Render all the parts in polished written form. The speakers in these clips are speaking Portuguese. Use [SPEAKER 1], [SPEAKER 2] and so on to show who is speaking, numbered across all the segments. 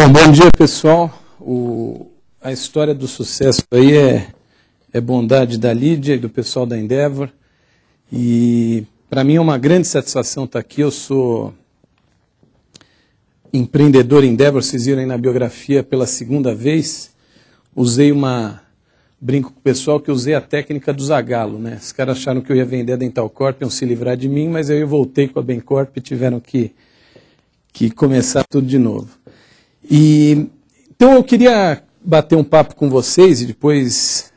[SPEAKER 1] Bom dia, pessoal. A história do sucesso aí é bondade da Lídia e do pessoal da Endeavor. E para mim é uma grande satisfação estar aqui. Eu sou empreendedor Endeavor, vocês viram aí na biografia pela segunda vez. Brinco com o pessoal que usei a técnica do Zagallo, né? Os caras acharam que eu ia vender a Dentalcorp, iam se livrar de mim, mas eu voltei com a Bencorp e tiveram que começar tudo de novo. Então eu queria bater um papo com vocês e depois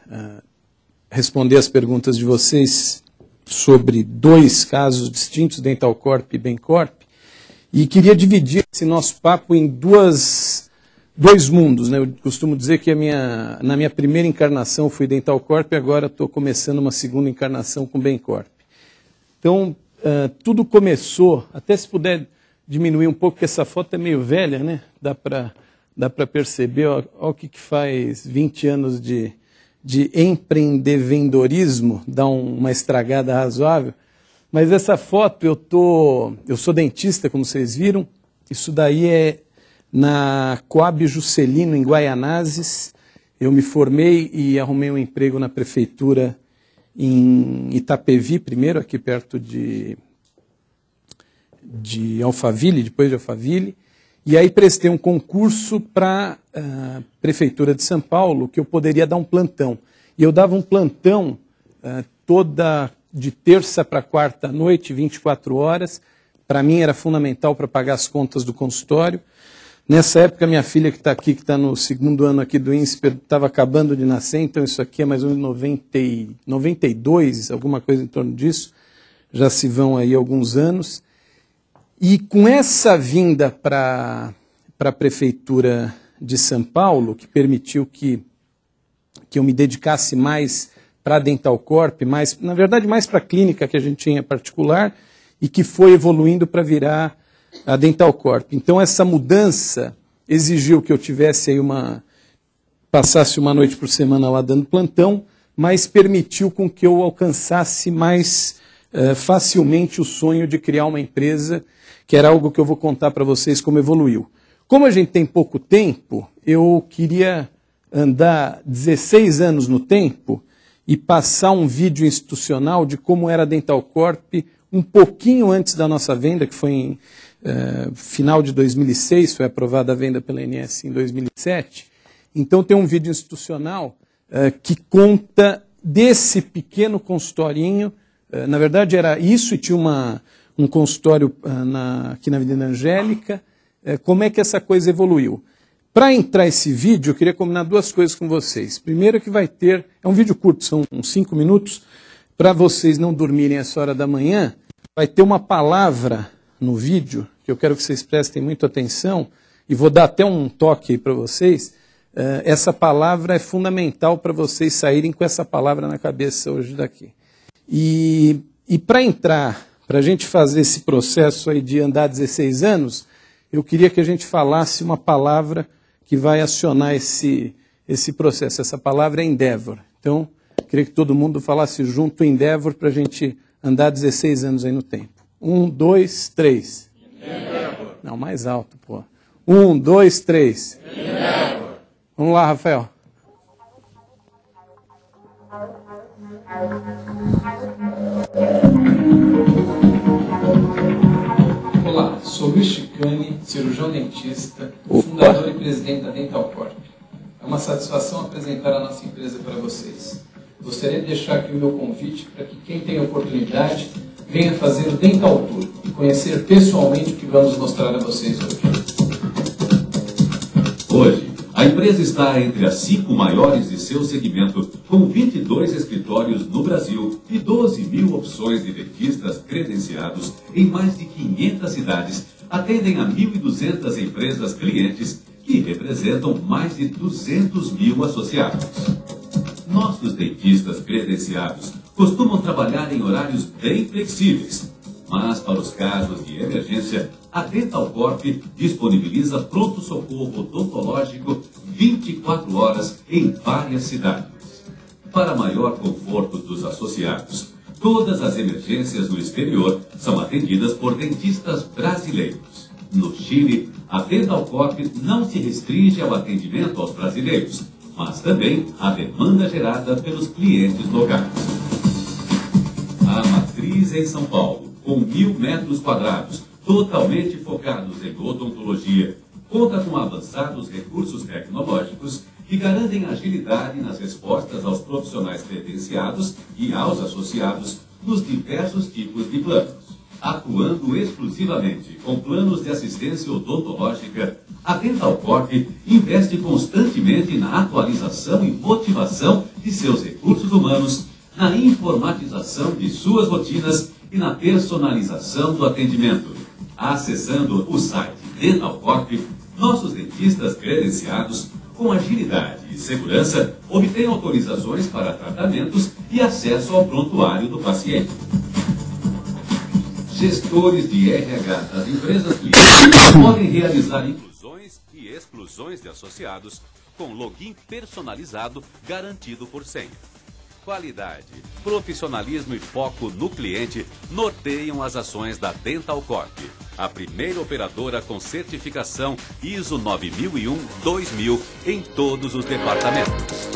[SPEAKER 1] responder as perguntas de vocês sobre dois casos distintos, Dentalcorp e Bencorp, e queria dividir esse nosso papo em dois mundos, né? Eu costumo dizer que na minha primeira encarnação fui Dentalcorp e agora estou começando uma segunda encarnação com Bencorp. Então, tudo começou, até se puder diminuir um pouco, porque essa foto é meio velha, né? Dá para perceber, olha o que faz 20 anos de empreendedorismo, dá uma estragada razoável. Mas essa foto, eu sou dentista, como vocês viram, isso daí é na Coab Juscelino, em Guaianazes. Eu me formei e arrumei um emprego na prefeitura em Itapevi, primeiro, aqui perto de Alphaville, depois de Alphaville, e aí prestei um concurso para a Prefeitura de São Paulo, que eu poderia dar um plantão. E eu dava um plantão de terça para quarta à noite, 24 horas. Para mim era fundamental para pagar as contas do consultório. Nessa época, minha filha que está aqui, que está no segundo ano aqui do INSPER, estava acabando de nascer, então isso aqui é mais ou menos 92, alguma coisa em torno disso. Já se vão aí alguns anos. E com essa vinda para a Prefeitura de São Paulo, que permitiu que eu me dedicasse mais para a Dentalcorp, na verdade mais para a clínica que a gente tinha particular, e que foi evoluindo para virar a Dentalcorp. Então essa mudança exigiu que eu tivesse aí passasse uma noite por semana lá dando plantão, mas permitiu com que eu alcançasse mais facilmente o sonho de criar uma empresa, que era algo que eu vou contar para vocês como evoluiu. Como a gente tem pouco tempo, eu queria andar 16 anos no tempo e passar um vídeo institucional de como era a Dentalcorp um pouquinho antes da nossa venda, que foi em final de 2006, foi aprovada a venda pela ANS em 2007. Então tem um vídeo institucional que conta desse pequeno consultorinho. Na verdade era isso, e tinha um consultório aqui na Avenida Angélica. Como é que essa coisa evoluiu? Para entrar esse vídeo, eu queria combinar duas coisas com vocês. Primeiro que vai ter, é um vídeo curto, são uns 5 minutos, para vocês não dormirem essa hora da manhã, vai ter uma palavra no vídeo, que eu quero que vocês prestem muita atenção, e vou dar até um toque aí para vocês. Essa palavra é fundamental para vocês saírem com essa palavra na cabeça hoje daqui. E para entrar, para a gente fazer esse processo aí de andar 16 anos, eu queria que a gente falasse uma palavra que vai acionar esse processo. Essa palavra é Endeavor. Então, eu queria que todo mundo falasse junto Endeavor para a gente andar 16 anos aí no tempo. 1, 2, 3. Endeavor. Não, mais alto, pô. 1, 2, 3. Endeavor. Vamos lá, Rafael.
[SPEAKER 2] Olá, sou Luiz Chicane, cirurgião dentista, fundador e presidente da Dentalcorp. É uma satisfação apresentar a nossa empresa para vocês. Gostaria de deixar aqui o meu convite para que quem tem oportunidade venha fazer o Dental Tour e conhecer pessoalmente o que vamos mostrar a vocês hoje.
[SPEAKER 3] Hoje, a empresa está entre as 5 maiores de seu segmento, com 22 escritórios no Brasil e 12 mil opções de dentistas credenciados em mais de 500 cidades. Atendem a 1.200 empresas clientes que representam mais de 200 mil associados. Nossos dentistas credenciados costumam trabalhar em horários bem flexíveis, mas para os casos de emergência, a Dentalcorp disponibiliza pronto-socorro odontológico 24 horas em várias cidades. Para maior conforto dos associados, todas as emergências no exterior são atendidas por dentistas brasileiros. No Chile, a Dental Corp não se restringe ao atendimento aos brasileiros, mas também à demanda gerada pelos clientes locais. A matriz em São Paulo, com 1.000 metros quadrados, totalmente focados em odontologia, conta com avançados recursos tecnológicos que garantem agilidade nas respostas aos profissionais credenciados e aos associados nos diversos tipos de planos. Atuando exclusivamente com planos de assistência odontológica, a Dental Corp investe constantemente na atualização e motivação de seus recursos humanos, na informatização de suas rotinas e na personalização do atendimento. Acessando o site Dental Corp, nossos dentistas credenciados, com agilidade e segurança, obtêm autorizações para tratamentos e acesso ao prontuário do paciente. Gestores de RH das empresas clientes podem realizar inclusões e exclusões de associados com login personalizado garantido por senha. Qualidade, profissionalismo e foco no cliente norteiam as ações da Dental Corp, a primeira operadora com certificação ISO 9001-2000 em todos os departamentos.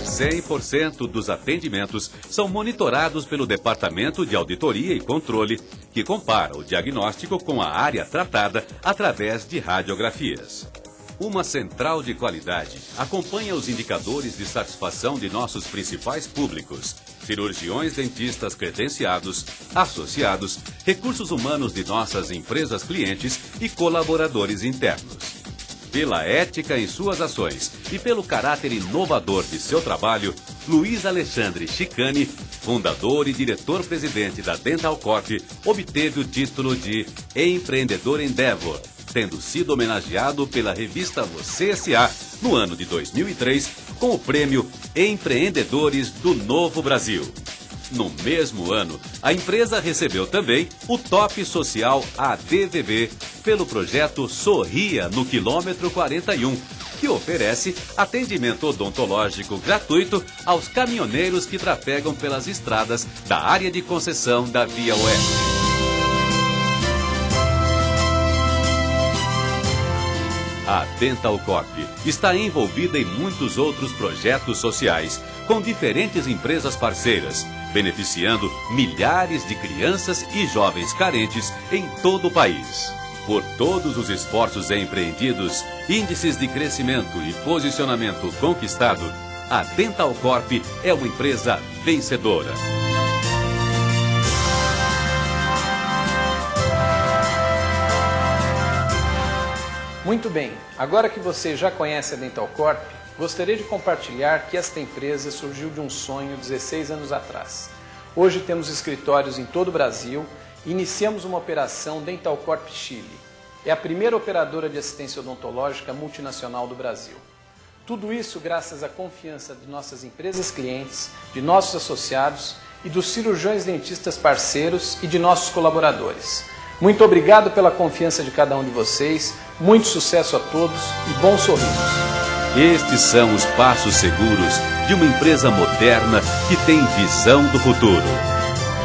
[SPEAKER 3] 100% dos atendimentos são monitorados pelo Departamento de Auditoria e Controle, que compara o diagnóstico com a área tratada através de radiografias. Uma central de qualidade acompanha os indicadores de satisfação de nossos principais públicos: cirurgiões dentistas credenciados, associados, recursos humanos de nossas empresas clientes e colaboradores internos. Pela ética em suas ações e pelo caráter inovador de seu trabalho, Luiz Alexandre Chicani, fundador e diretor-presidente da Dental Corp, obteve o título de Empreendedor Endeavor, tendo sido homenageado pela revista Você S.A. no ano de 2003 com o prêmio Empreendedores do Novo Brasil. No mesmo ano, a empresa recebeu também o Top Social ADVB pelo projeto Sorria no Quilômetro 41, que oferece atendimento odontológico gratuito aos caminhoneiros que trafegam pelas estradas da área de concessão da Via Oeste. A Dental Corp está envolvida em muitos outros projetos sociais, com diferentes empresas parceiras, beneficiando milhares de crianças e jovens carentes em todo o país. Por todos os esforços empreendidos, índices de crescimento e posicionamento conquistado, a Dental Corp é uma empresa vencedora.
[SPEAKER 2] Muito bem, agora que você já conhece a Dental Corp, gostaria de compartilhar que esta empresa surgiu de um sonho 16 anos atrás. Hoje temos escritórios em todo o Brasil e iniciamos uma operação Dental Corp Chile. É a primeira operadora de assistência odontológica multinacional do Brasil. Tudo isso graças à confiança de nossas empresas clientes, de nossos associados e dos cirurgiões dentistas parceiros e de nossos colaboradores. Muito obrigado pela confiança de cada um de vocês, muito sucesso a todos e bons sorrisos.
[SPEAKER 3] Estes são os passos seguros de uma empresa moderna que tem visão do futuro.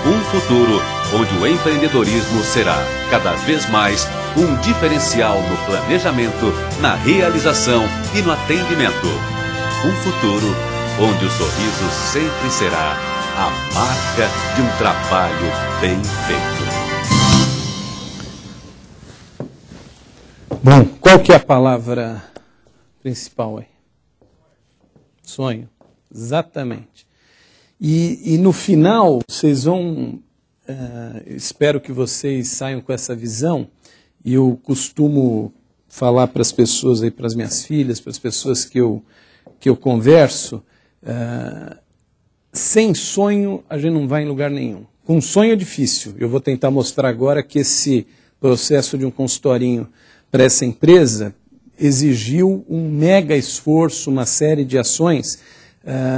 [SPEAKER 3] Um futuro onde o empreendedorismo será, cada vez mais, um diferencial no planejamento, na realização e no atendimento. Um futuro onde o sorriso sempre será a marca de um trabalho bem feito.
[SPEAKER 1] Bom, qual que é a palavra principal aí? Sonho. Exatamente. E no final, vocês vão... espero que vocês saiam com essa visão. E eu costumo falar para as pessoas, aí, para as minhas filhas, para as pessoas que eu converso, sem sonho a gente não vai em lugar nenhum. Com sonho é difícil. Eu vou tentar mostrar agora que esse processo de um consultorinho para essa empresa exigiu um mega esforço, uma série de ações,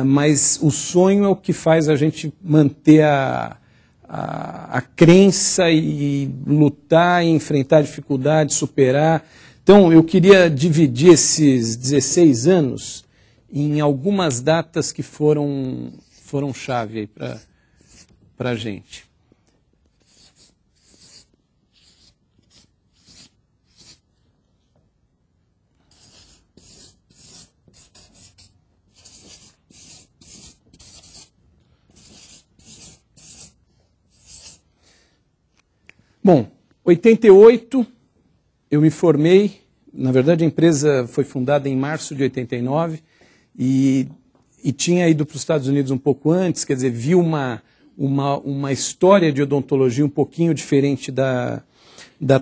[SPEAKER 1] mas o sonho é o que faz a gente manter a crença e lutar, e enfrentar dificuldades, superar. Então, eu queria dividir esses 16 anos em algumas datas que foram chave para a gente. Bom, 88, eu me formei. Na verdade, a empresa foi fundada em março de 89 e tinha ido para os Estados Unidos um pouco antes, quer dizer, vi uma história de odontologia um pouquinho diferente da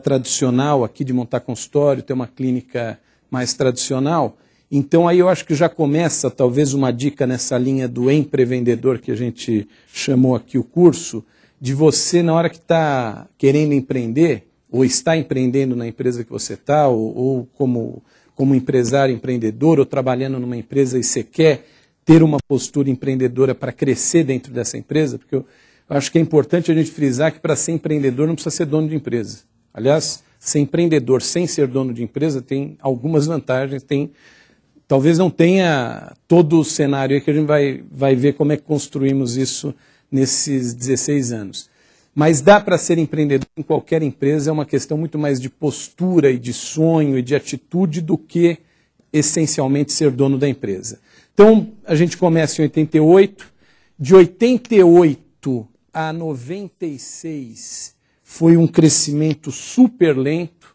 [SPEAKER 1] tradicional aqui, de montar consultório, ter uma clínica mais tradicional. Então aí eu acho que já começa talvez uma dica nessa linha do empreendedor que a gente chamou aqui o curso, de você na hora que está querendo empreender, ou está empreendendo na empresa que você está, ou como empresário empreendedor, ou trabalhando numa empresa e você quer ter uma postura empreendedora para crescer dentro dessa empresa, porque eu acho que é importante a gente frisar que para ser empreendedor não precisa ser dono de empresa. Aliás, ser empreendedor sem ser dono de empresa tem algumas vantagens, talvez não tenha todo o cenário aí que a gente vai ver como é que construímos isso nesses 16 anos. Mas dá para ser empreendedor em qualquer empresa, é uma questão muito mais de postura e de sonho e de atitude do que essencialmente ser dono da empresa. Então, a gente começa em 88, de 88 a 96 foi um crescimento super lento,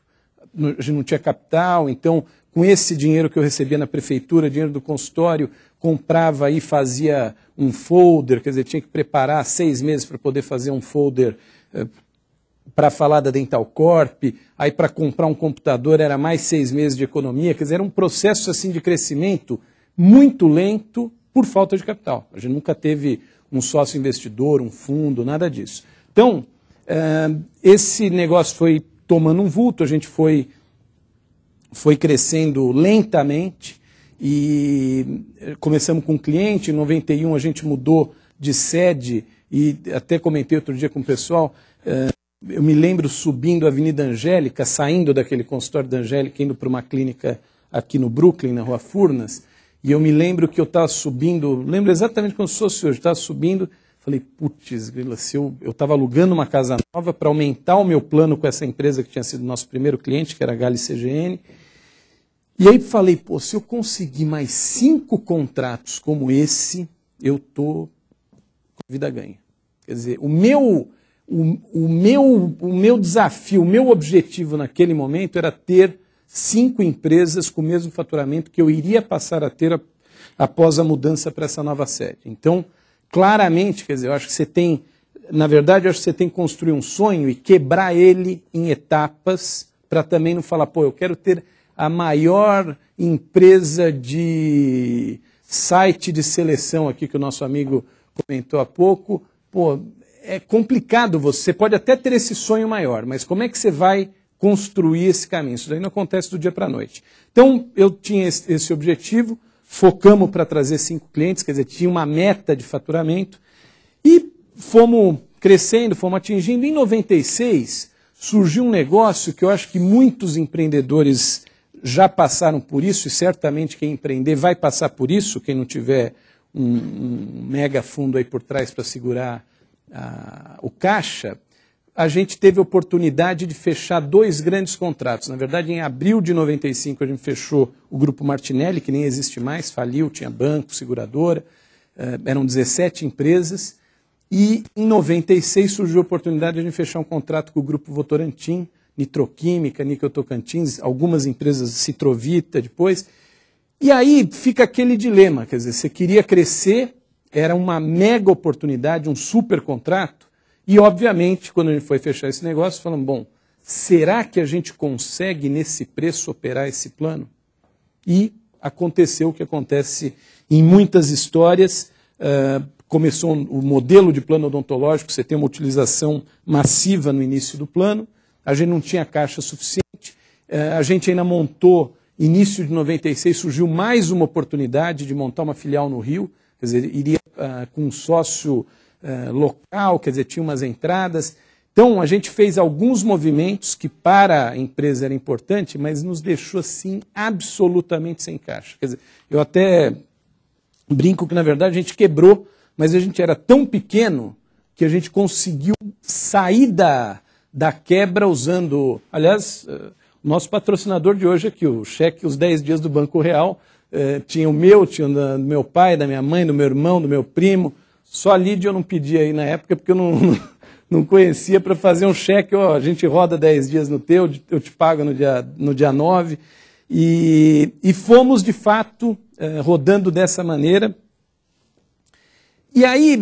[SPEAKER 1] a gente não tinha capital, então com esse dinheiro que eu recebia na prefeitura, dinheiro do consultório, comprava e fazia um folder, quer dizer, tinha que preparar 6 meses para poder fazer um folder para falar da Dental Corp, aí para comprar um computador era mais 6 meses de economia, quer dizer, era um processo assim de crescimento muito lento por falta de capital. A gente nunca teve um sócio investidor, um fundo, nada disso. Então, esse negócio foi tomando um vulto, a gente foi crescendo lentamente e começamos com um cliente, em 91 a gente mudou de sede e até comentei outro dia com o pessoal, eu me lembro subindo a Avenida Angélica, saindo daquele consultório da Angélica, indo para uma clínica aqui no Brooklyn, na Rua Furnas, e eu me lembro que eu estava subindo, lembro exatamente como se fosse hoje, estava subindo, falei, putz, grila, se eu estava alugando uma casa nova para aumentar o meu plano com essa empresa que tinha sido nosso primeiro cliente, que era a Gale CGN. E aí falei, pô, se eu conseguir mais 5 contratos como esse, eu estou com a vida ganha. Quer dizer, o meu desafio, o meu objetivo naquele momento era ter 5 empresas com o mesmo faturamento que eu iria passar a ter após a mudança para essa nova sede. Então, claramente, quer dizer, eu acho que você tem, na verdade, eu acho que você tem que construir um sonho e quebrar ele em etapas para também não falar, pô, eu quero ter a maior empresa de site de seleção aqui que o nosso amigo comentou há pouco. Pô, é complicado você pode até ter esse sonho maior, mas como é que você vai construir esse caminho? Isso daí não acontece do dia para a noite. Então, eu tinha esse objetivo, focamos para trazer 5 clientes, quer dizer, tinha uma meta de faturamento, e fomos crescendo, fomos atingindo. Em 96, surgiu um negócio que eu acho que muitos empreendedores já passaram por isso, e certamente quem empreender vai passar por isso, quem não tiver um mega fundo aí por trás para segurar o caixa. A gente teve a oportunidade de fechar 2 grandes contratos. Na verdade, em abril de 95, a gente fechou o Grupo Martinelli, que nem existe mais, faliu, tinha banco, seguradora, eram 17 empresas. E em 96 surgiu a oportunidade de a gente fechar um contrato com o Grupo Votorantim, Nitroquímica, Níquel Tocantins, algumas empresas, Citrovita depois. E aí fica aquele dilema, quer dizer, você queria crescer, era uma mega oportunidade, um super contrato. E, obviamente, quando a gente foi fechar esse negócio, falamos, bom, será que a gente consegue, nesse preço, operar esse plano? E aconteceu o que acontece em muitas histórias. Começou o modelo de plano odontológico, você tem uma utilização massiva no início do plano, a gente não tinha caixa suficiente, a gente ainda montou, início de 96, surgiu mais uma oportunidade de montar uma filial no Rio, quer dizer, iria com um sócio local, quer dizer, tinha umas entradas. Então, a gente fez alguns movimentos que para a empresa era importante, mas nos deixou, assim, absolutamente sem caixa. Quer dizer, eu até brinco que, na verdade, a gente quebrou, mas a gente era tão pequeno que a gente conseguiu sair da quebra usando... Aliás, o nosso patrocinador de hoje aqui, o cheque, os 10 dias do Banco Real, tinha o meu, tinha o do meu pai, da minha mãe, do meu irmão, do meu primo. Só a Lídia eu não pedi aí na época, porque eu não não conhecia, para fazer um cheque, ó, a gente roda 10 dias no teu, eu te pago no dia 9. E fomos, de fato, rodando dessa maneira. E aí,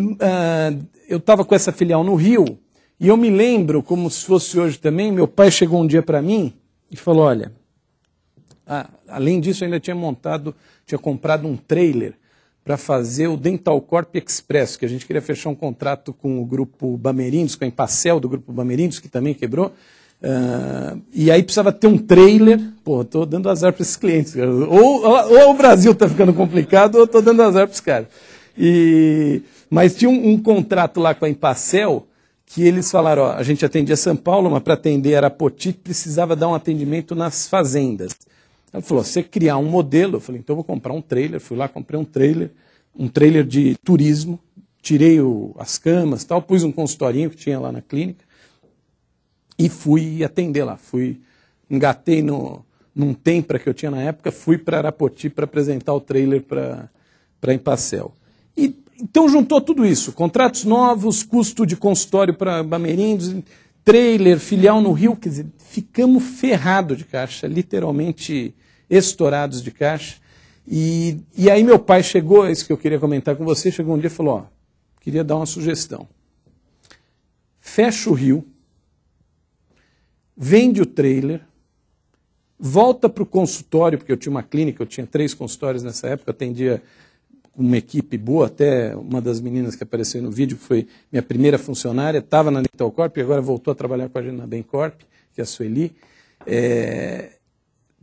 [SPEAKER 1] eu estava com essa filial no Rio, e eu me lembro, como se fosse hoje também, meu pai chegou um dia para mim e falou, olha, além disso, eu ainda tinha comprado um trailer para fazer o Dental Corp Express, que a gente queria fechar um contrato com o grupo Bamerindos, com a Empacel do grupo Bamerindos, que também quebrou. E aí precisava ter um trailer. Pô, estou dando azar para esses clientes, cara. Ou o Brasil está ficando complicado, ou estou dando azar para os caras. Mas tinha um contrato lá com a Empacel, que eles falaram, ó, a gente atendia São Paulo, mas para atender Arapoti precisava dar um atendimento nas fazendas. Ela falou, você criar um modelo, eu falei, então eu vou comprar um trailer, fui lá, comprei um trailer de turismo, tirei as camas, tal, pus um consultorinho que tinha lá na clínica e fui atender lá, engatei num Tempra que eu tinha na época, fui para Arapoti para apresentar o trailer para a Empacel. Então juntou tudo isso, contratos novos, custo de consultório para Bamerindos, trailer, filial no Rio, quer dizer, ficamos ferrados de caixa, literalmente estourados de caixa. E aí meu pai chegou, é isso que eu queria comentar com você, chegou um dia e falou, ó, queria dar uma sugestão. Fecha o Rio, vende o trailer, volta para o consultório, porque eu tinha uma clínica, eu tinha 3 consultórios nessa época, atendia uma equipe boa, até uma das meninas que apareceu no vídeo, que foi minha primeira funcionária, estava na Dental Corp e agora voltou a trabalhar com a gente na Bencorp, que é a Sueli.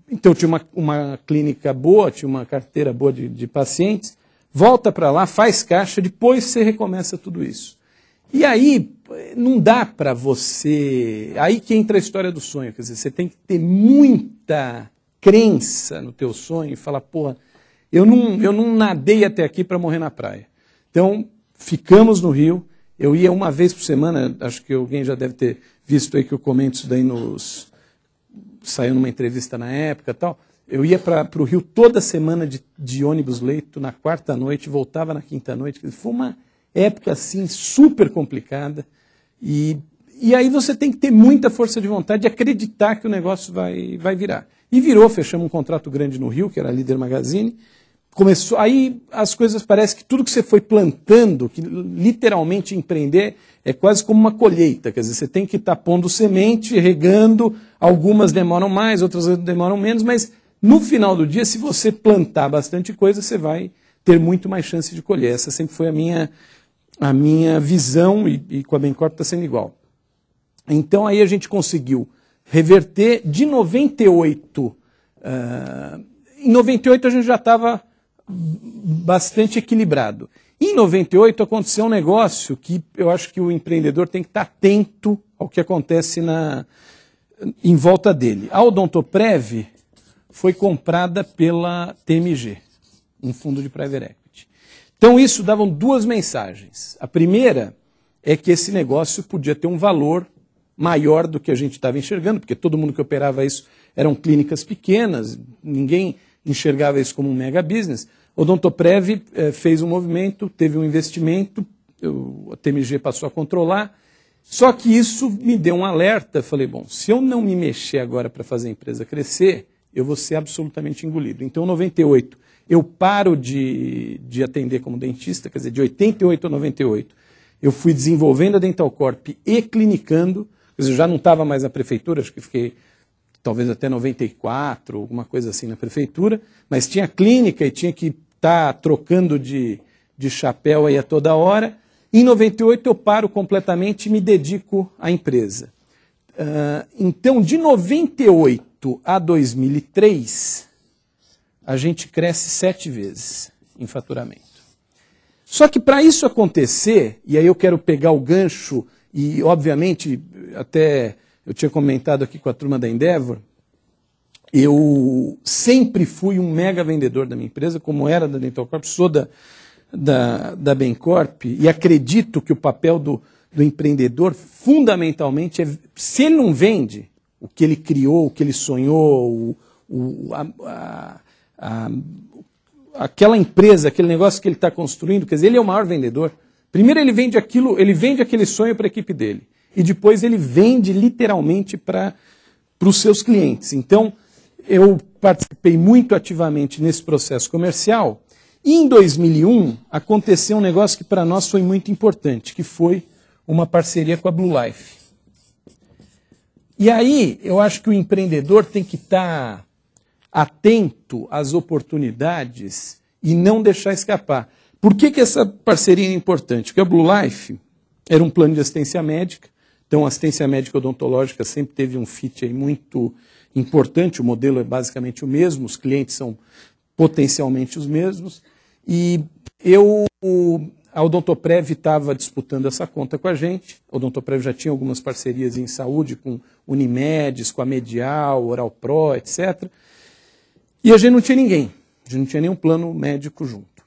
[SPEAKER 1] Então tinha uma clínica boa, tinha uma carteira boa de pacientes, volta para lá, faz caixa, depois você recomeça tudo isso. E aí não dá para você... Aí que entra a história do sonho, quer dizer, você tem que ter muita crença no teu sonho e falar, porra, eu não nadei até aqui para morrer na praia. Então, ficamos no Rio, eu ia uma vez por semana, acho que alguém já deve ter visto aí que eu comento isso daí saiu numa entrevista na época e tal, eu ia para o Rio toda semana de ônibus-leito, na 4ª noite, voltava na 5ª noite, foi uma época assim super complicada, e aí você tem que ter muita força de vontade de acreditar que o negócio vai virar. E virou, fechamos um contrato grande no Rio, que era a Líder Magazine, começou, aí as coisas parece que tudo que você foi plantando, que literalmente empreender é quase como uma colheita, quer dizer, você tem que estar pondo semente, regando, algumas demoram mais, outras demoram menos, mas no final do dia, se você plantar bastante coisa, você vai ter muito mais chance de colher. Essa sempre foi a minha visão e com a Bencorp está sendo igual. Então aí a gente conseguiu reverter de 98, em 98 a gente já estava bastante equilibrado. Em 98 aconteceu um negócio que eu acho que o empreendedor tem que estar atento ao que acontece em volta dele. A Odontoprev foi comprada pela TMG, um fundo de private equity. Então isso davam 2 mensagens. A primeira é que esse negócio podia ter um valor maior do que a gente estava enxergando, porque todo mundo que operava isso eram clínicas pequenas, ninguém enxergava isso como um mega business. O Odontoprev fez um movimento, teve um investimento, a TMG passou a controlar, só que isso me deu um alerta. Falei, bom, se eu não me mexer agora para fazer a empresa crescer, eu vou ser absolutamente engolido. Então, em 98, eu paro de atender como dentista, quer dizer, de 88 a 98, eu fui desenvolvendo a Dental Corp e clinicando, quer dizer, eu já não estava mais na prefeitura, acho que fiquei talvez até 94, alguma coisa assim na prefeitura, mas tinha clínica e tinha que estar trocando de chapéu aí a toda hora. Em 98 eu paro completamente e me dedico à empresa. Então, de 98 a 2003, a gente cresce 7 vezes em faturamento. Só que para isso acontecer, e aí eu quero pegar o gancho, e obviamente, até eu tinha comentado aqui com a turma da Endeavor, eu sempre fui um mega vendedor da minha empresa, como era da Dental Corp, sou da Bencorp, e acredito que o papel do empreendedor, fundamentalmente, é, se ele não vende o que ele criou, o que ele sonhou, aquela empresa, aquele negócio que ele está construindo, quer dizer, ele é o maior vendedor. Primeiro ele vende aquele sonho para a equipe dele. e depois ele vende literalmente para os seus clientes. Então, eu participei muito ativamente nesse processo comercial. E em 2001, aconteceu um negócio que para nós foi muito importante, que foi uma parceria com a Blue Life. E aí, eu acho que o empreendedor tem que estar atento às oportunidades e não deixar escapar. Por que essa parceria é importante? Porque a Blue Life era um plano de assistência médica, então a assistência médica odontológica sempre teve um fit aí muito importante, o modelo é basicamente o mesmo, os clientes são potencialmente os mesmos, e a Odontoprev estava disputando essa conta com a gente. A Odontoprev já tinha algumas parcerias em saúde com Unimedes, com a Medial, Oral Pro, etc. E a gente não tinha ninguém, a gente não tinha nenhum plano médico junto.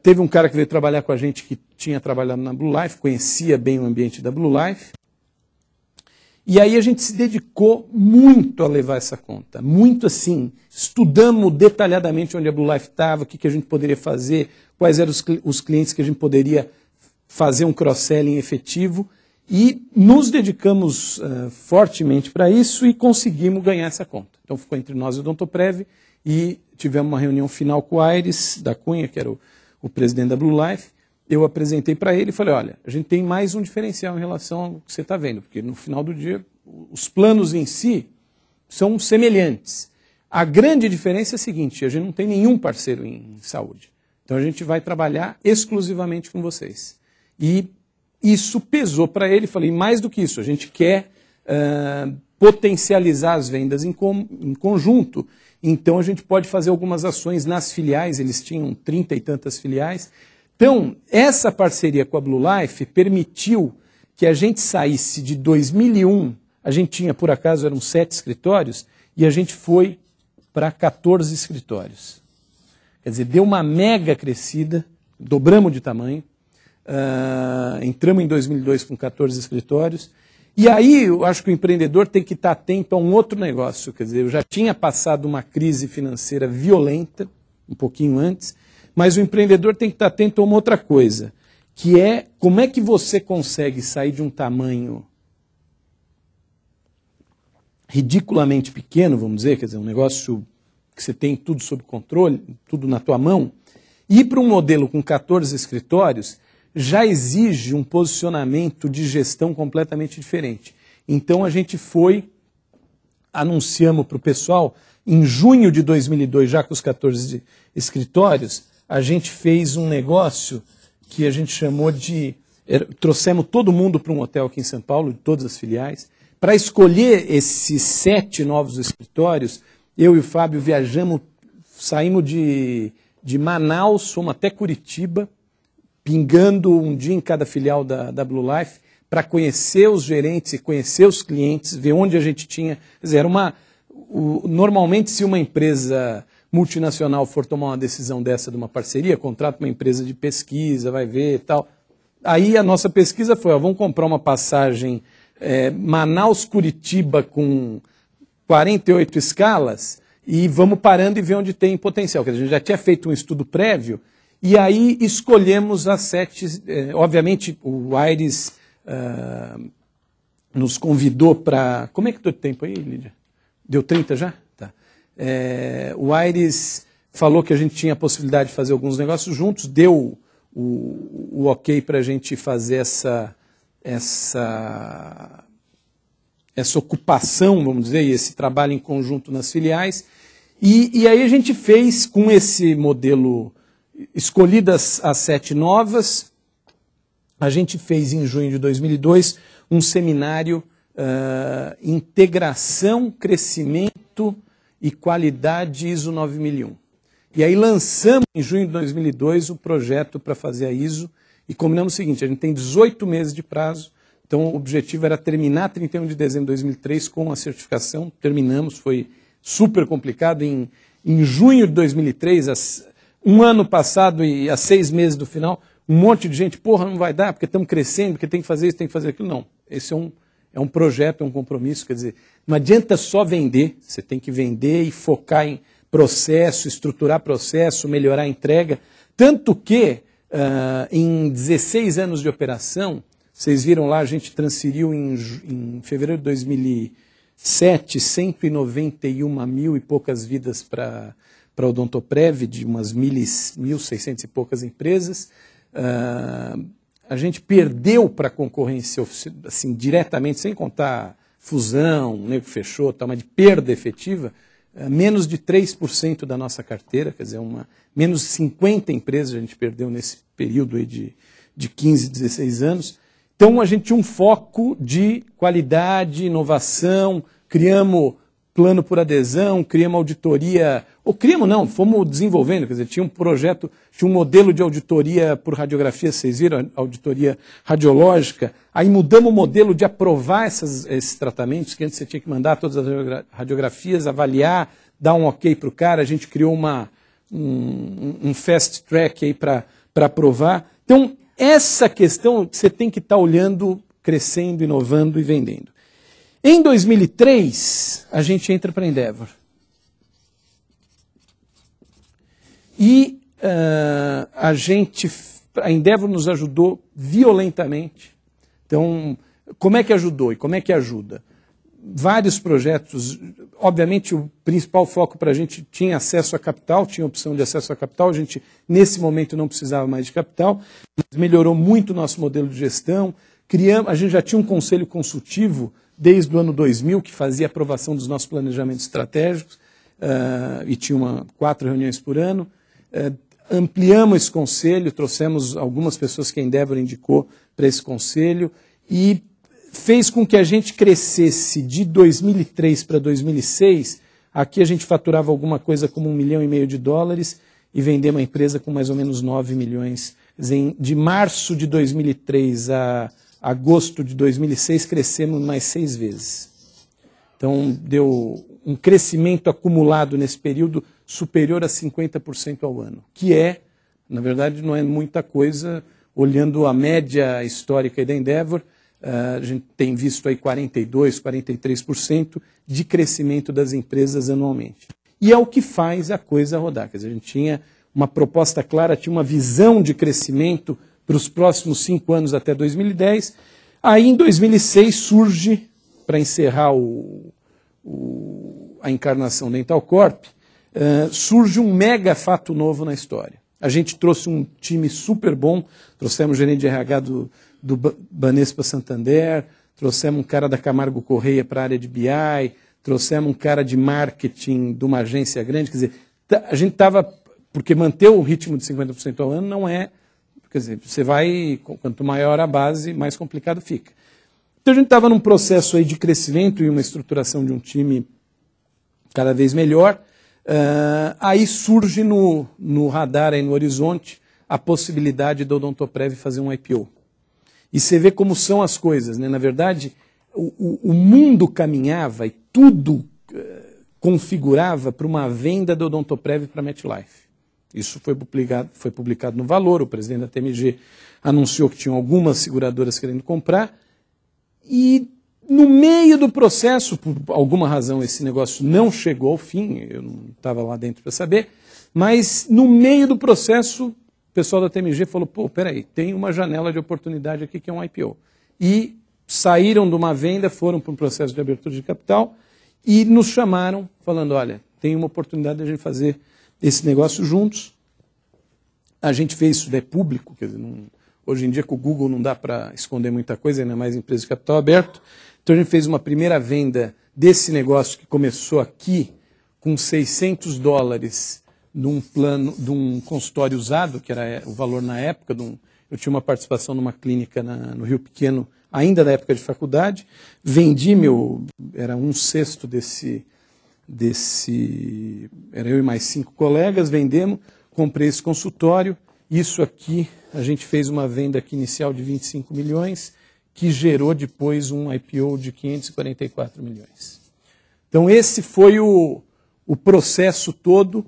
[SPEAKER 1] Teve um cara que veio trabalhar com a gente que tinha trabalhado na Blue Life, conhecia bem o ambiente da Blue Life. E aí a gente se dedicou muito a levar essa conta, muito assim, estudamos detalhadamente onde a Blue Life estava, o que a gente poderia fazer, quais eram os clientes que a gente poderia fazer um cross-selling efetivo, e nos dedicamos fortemente para isso e conseguimos ganhar essa conta. Então ficou entre nós e o Odontoprev, e tivemos uma reunião final com o Aires da Cunha, que era o presidente da Blue Life. Eu apresentei para ele e falei, olha, a gente tem mais um diferencial em relação ao que você está vendo, porque no final do dia os planos em si são semelhantes. A grande diferença é a seguinte, a gente não tem nenhum parceiro em saúde. Então a gente vai trabalhar exclusivamente com vocês. E isso pesou para ele, falei, mais do que isso, a gente quer potencializar as vendas em conjunto. Então a gente pode fazer algumas ações nas filiais, eles tinham 30 e tantas filiais. Então, essa parceria com a Blue Life permitiu que a gente saísse de 2001, a gente tinha, por acaso, eram 7 escritórios, e a gente foi para 14 escritórios. Quer dizer, deu uma mega crescida, dobramos de tamanho, entramos em 2002 com 14 escritórios, e aí eu acho que o empreendedor tem que estar atento a um outro negócio, quer dizer, eu já tinha passado uma crise financeira violenta, um pouquinho antes, mas o empreendedor tem que estar atento a uma outra coisa, que é como é que você consegue sair de um tamanho ridiculamente pequeno, vamos dizer, quer dizer, um negócio que você tem tudo sob controle, tudo na tua mão, e ir para um modelo com 14 escritórios já exige um posicionamento de gestão completamente diferente. Então a gente anunciamos para o pessoal, em junho de 2002, já com os 14 escritórios, a gente fez um negócio que a gente chamou de... trouxemos todo mundo para um hotel aqui em São Paulo, de todas as filiais. Para escolher esses 7 novos escritórios, eu e o Fábio viajamos, saímos de Manaus, fomos até Curitiba, pingando um dia em cada filial da Blue Life, para conhecer os gerentes e conhecer os clientes, ver onde a gente tinha... Quer dizer, normalmente, se uma empresa multinacional for tomar uma decisão dessa de uma parceria, contrata uma empresa de pesquisa, vai ver e tal. Aí a nossa pesquisa foi, vamos comprar uma passagem Manaus-Curitiba com 48 escalas e vamos parando e ver onde tem potencial. Quer dizer, a gente já tinha feito um estudo prévio e aí escolhemos as 7. Obviamente, o Aires nos convidou para... Como é que estou de tempo aí, Lídia? Deu 30 já? Tá. O Aires falou que a gente tinha a possibilidade de fazer alguns negócios juntos, deu o ok para a gente fazer essa ocupação, vamos dizer, e esse trabalho em conjunto nas filiais. E aí a gente fez, com esse modelo, escolhidas as 7 novas, a gente fez em junho de 2002 um seminário Integração, Crescimento e Qualidade ISO 9001. E aí lançamos em junho de 2002 o projeto para fazer a ISO e combinamos o seguinte, a gente tem 18 meses de prazo, então o objetivo era terminar 31 de dezembro de 2003 com a certificação, terminamos, foi super complicado, em junho de 2003, um ano passado e há 6 meses do final, um monte de gente, não vai dar, porque estamos crescendo, porque tem que fazer isso, tem que fazer aquilo. Não, esse é um projeto, é um compromisso, quer dizer, não adianta só vender, você tem que vender e focar em processo, estruturar processo, melhorar a entrega, tanto que em 16 anos de operação, Vocês viram lá, a gente transferiu em fevereiro de 2007 191 mil e poucas vidas para a Odontoprev, de umas 1.600 e poucas empresas. A gente perdeu para a concorrência, assim, diretamente, sem contar fusão, o nego fechou, tal, mas de perda efetiva, menos de 3% da nossa carteira, quer dizer, menos de 50 empresas a gente perdeu nesse período aí de 15, 16 anos. Então a gente tinha um foco de qualidade, inovação, criamos plano por adesão, criamos auditoria, ou criamos não, fomos desenvolvendo, quer dizer, tinha um projeto, tinha um modelo de auditoria por radiografia, vocês viram, auditoria radiológica, aí mudamos o modelo de aprovar esses tratamentos, que antes você tinha que mandar todas as radiografias, avaliar, dar um ok para o cara, a gente criou um fast track aí para aprovar. Então, essa questão você tem que estar olhando, crescendo, inovando e vendendo. Em 2003, a gente entra para a Endeavor. E a Endeavor nos ajudou violentamente. Então, como é que ajudou e como é que ajuda? Vários projetos, obviamente o principal foco para a gente tinha acesso a capital, tinha opção de acesso a capital, a gente nesse momento não precisava mais de capital, mas melhorou muito o nosso modelo de gestão, a gente já tinha um conselho consultivo desde o ano 2000, que fazia aprovação dos nossos planejamentos estratégicos, e tinha 4 reuniões por ano. Ampliamos esse conselho, trouxemos algumas pessoas que a Endeavor indicou para esse conselho, e fez com que a gente crescesse de 2003 para 2006. Aqui a gente faturava alguma coisa como $1,5 milhão e vendemos a empresa com mais ou menos 9 milhões. De março de 2003 a agosto de 2006, crescemos mais 6 vezes. Então, deu um crescimento acumulado nesse período superior a 50% ao ano, que na verdade, não é muita coisa, olhando a média histórica da Endeavor, a gente tem visto aí 42%, 43% de crescimento das empresas anualmente. E é o que faz a coisa rodar. Quer dizer, a gente tinha uma proposta clara, tinha uma visão de crescimento para os próximos 5 anos até 2010. Aí, em 2006, surge, para encerrar a encarnação Dental Corp, surge um mega fato novo na história. A gente trouxe um time super bom, trouxemos o gerente de RH do Banespa Santander, trouxemos um cara da Camargo Correia para a área de BI, trouxemos um cara de marketing de uma agência grande. Quer dizer, a gente estava, porque manter o ritmo de 50% ao ano não é. Quer dizer, você vai, quanto maior a base, mais complicado fica. Então a gente estava num processo aí de crescimento e uma estruturação de um time cada vez melhor. Aí surge no radar, aí no horizonte, a possibilidade da Odontoprev fazer um IPO. E você vê como são as coisas, né? Na verdade, o mundo caminhava e tudo configurava para uma venda da Odontoprev para a MetLife. Isso foi publicado no Valor, o presidente da TMG anunciou que tinham algumas seguradoras querendo comprar, e no meio do processo, por alguma razão, esse negócio não chegou ao fim, eu não estava lá dentro para saber, mas no meio do processo, o pessoal da TMG falou, peraí, tem uma janela de oportunidade aqui que é um IPO. E saíram de uma venda, foram para um processo de abertura de capital e nos chamaram falando, olha, tem uma oportunidade de a gente fazer esse negócio juntos. A gente fez isso, público, quer dizer, hoje em dia com o Google não dá para esconder muita coisa, ainda mais empresa de capital aberto. Então a gente fez uma primeira venda desse negócio que começou aqui com $600 de um consultório usado, que era o valor na época. Eu tinha uma participação numa clínica no Rio Pequeno, ainda da época de faculdade. Vendi era 1/6 era eu e mais 5 colegas, vendemos, comprei esse consultório. Isso aqui, a gente fez uma venda aqui inicial de 25 milhões, que gerou depois um IPO de 544 milhões. Então esse foi o processo todo.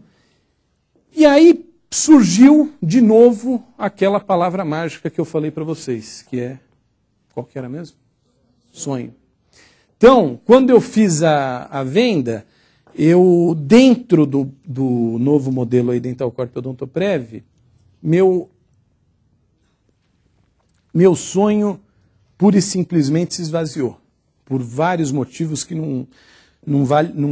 [SPEAKER 1] E aí surgiu de novo aquela palavra mágica que eu falei para vocês, que é, qual que era mesmo? Sonho. Então, quando eu fiz a venda, dentro do novo modelo aí Dental Corp Odontoprev, meu sonho pura e simplesmente se esvaziou, por vários motivos que não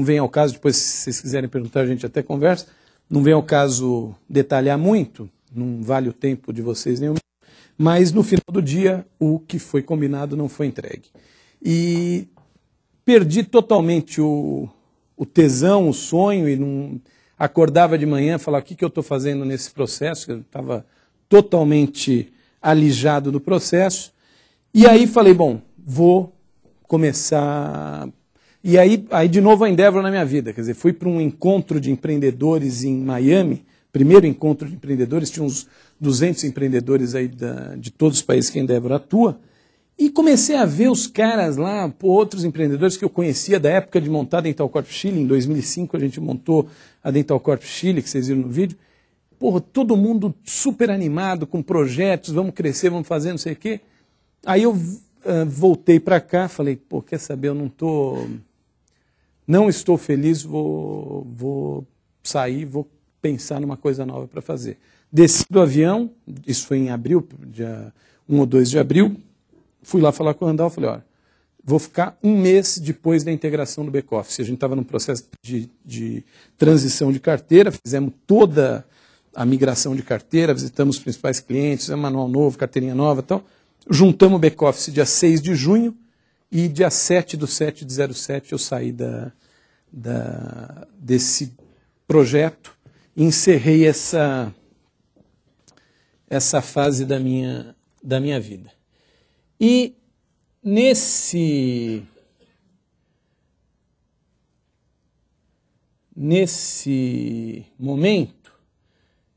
[SPEAKER 1] vem ao caso. Depois, se vocês quiserem perguntar, a gente até conversa. Não vem ao caso detalhar muito, não vale o tempo de vocês nenhum. Mas, no final do dia, o que foi combinado não foi entregue. E perdi totalmente o tesão, o sonho, e não acordava de manhã e falava: o que eu estou fazendo nesse processo? Eu estava totalmente alijado do processo. E aí falei: bom, vou começar. E aí de novo a Endeavor na minha vida. Quer dizer, fui para um encontro de empreendedores em Miami, primeiro encontro de empreendedores, tinha uns 200 empreendedores aí de todos os países que a Endeavor atua, e comecei a ver os caras lá, outros empreendedores que eu conhecia da época de montar a Dental Corp Chile. Em 2005 a gente montou a Dental Corp Chile, que vocês viram no vídeo. Porra, todo mundo super animado com projetos, vamos crescer, vamos fazer não sei o quê. Aí eu voltei para cá, falei: pô, quer saber, eu não estou feliz, vou sair, vou pensar numa coisa nova para fazer. Desci do avião, isso foi em abril, dia 1 ou 2 de abril, fui lá falar com o Randall, falei: olha, vou ficar um mês depois da integração do back-office. A gente estava num processo de transição de carteira, fizemos toda a migração de carteira, visitamos os principais clientes, fizemos manual novo, carteirinha nova e tal. Juntamos o back-office dia 6 de junho e dia 7/7/07 eu saí desse projeto e encerrei essa fase da minha vida. E nesse momento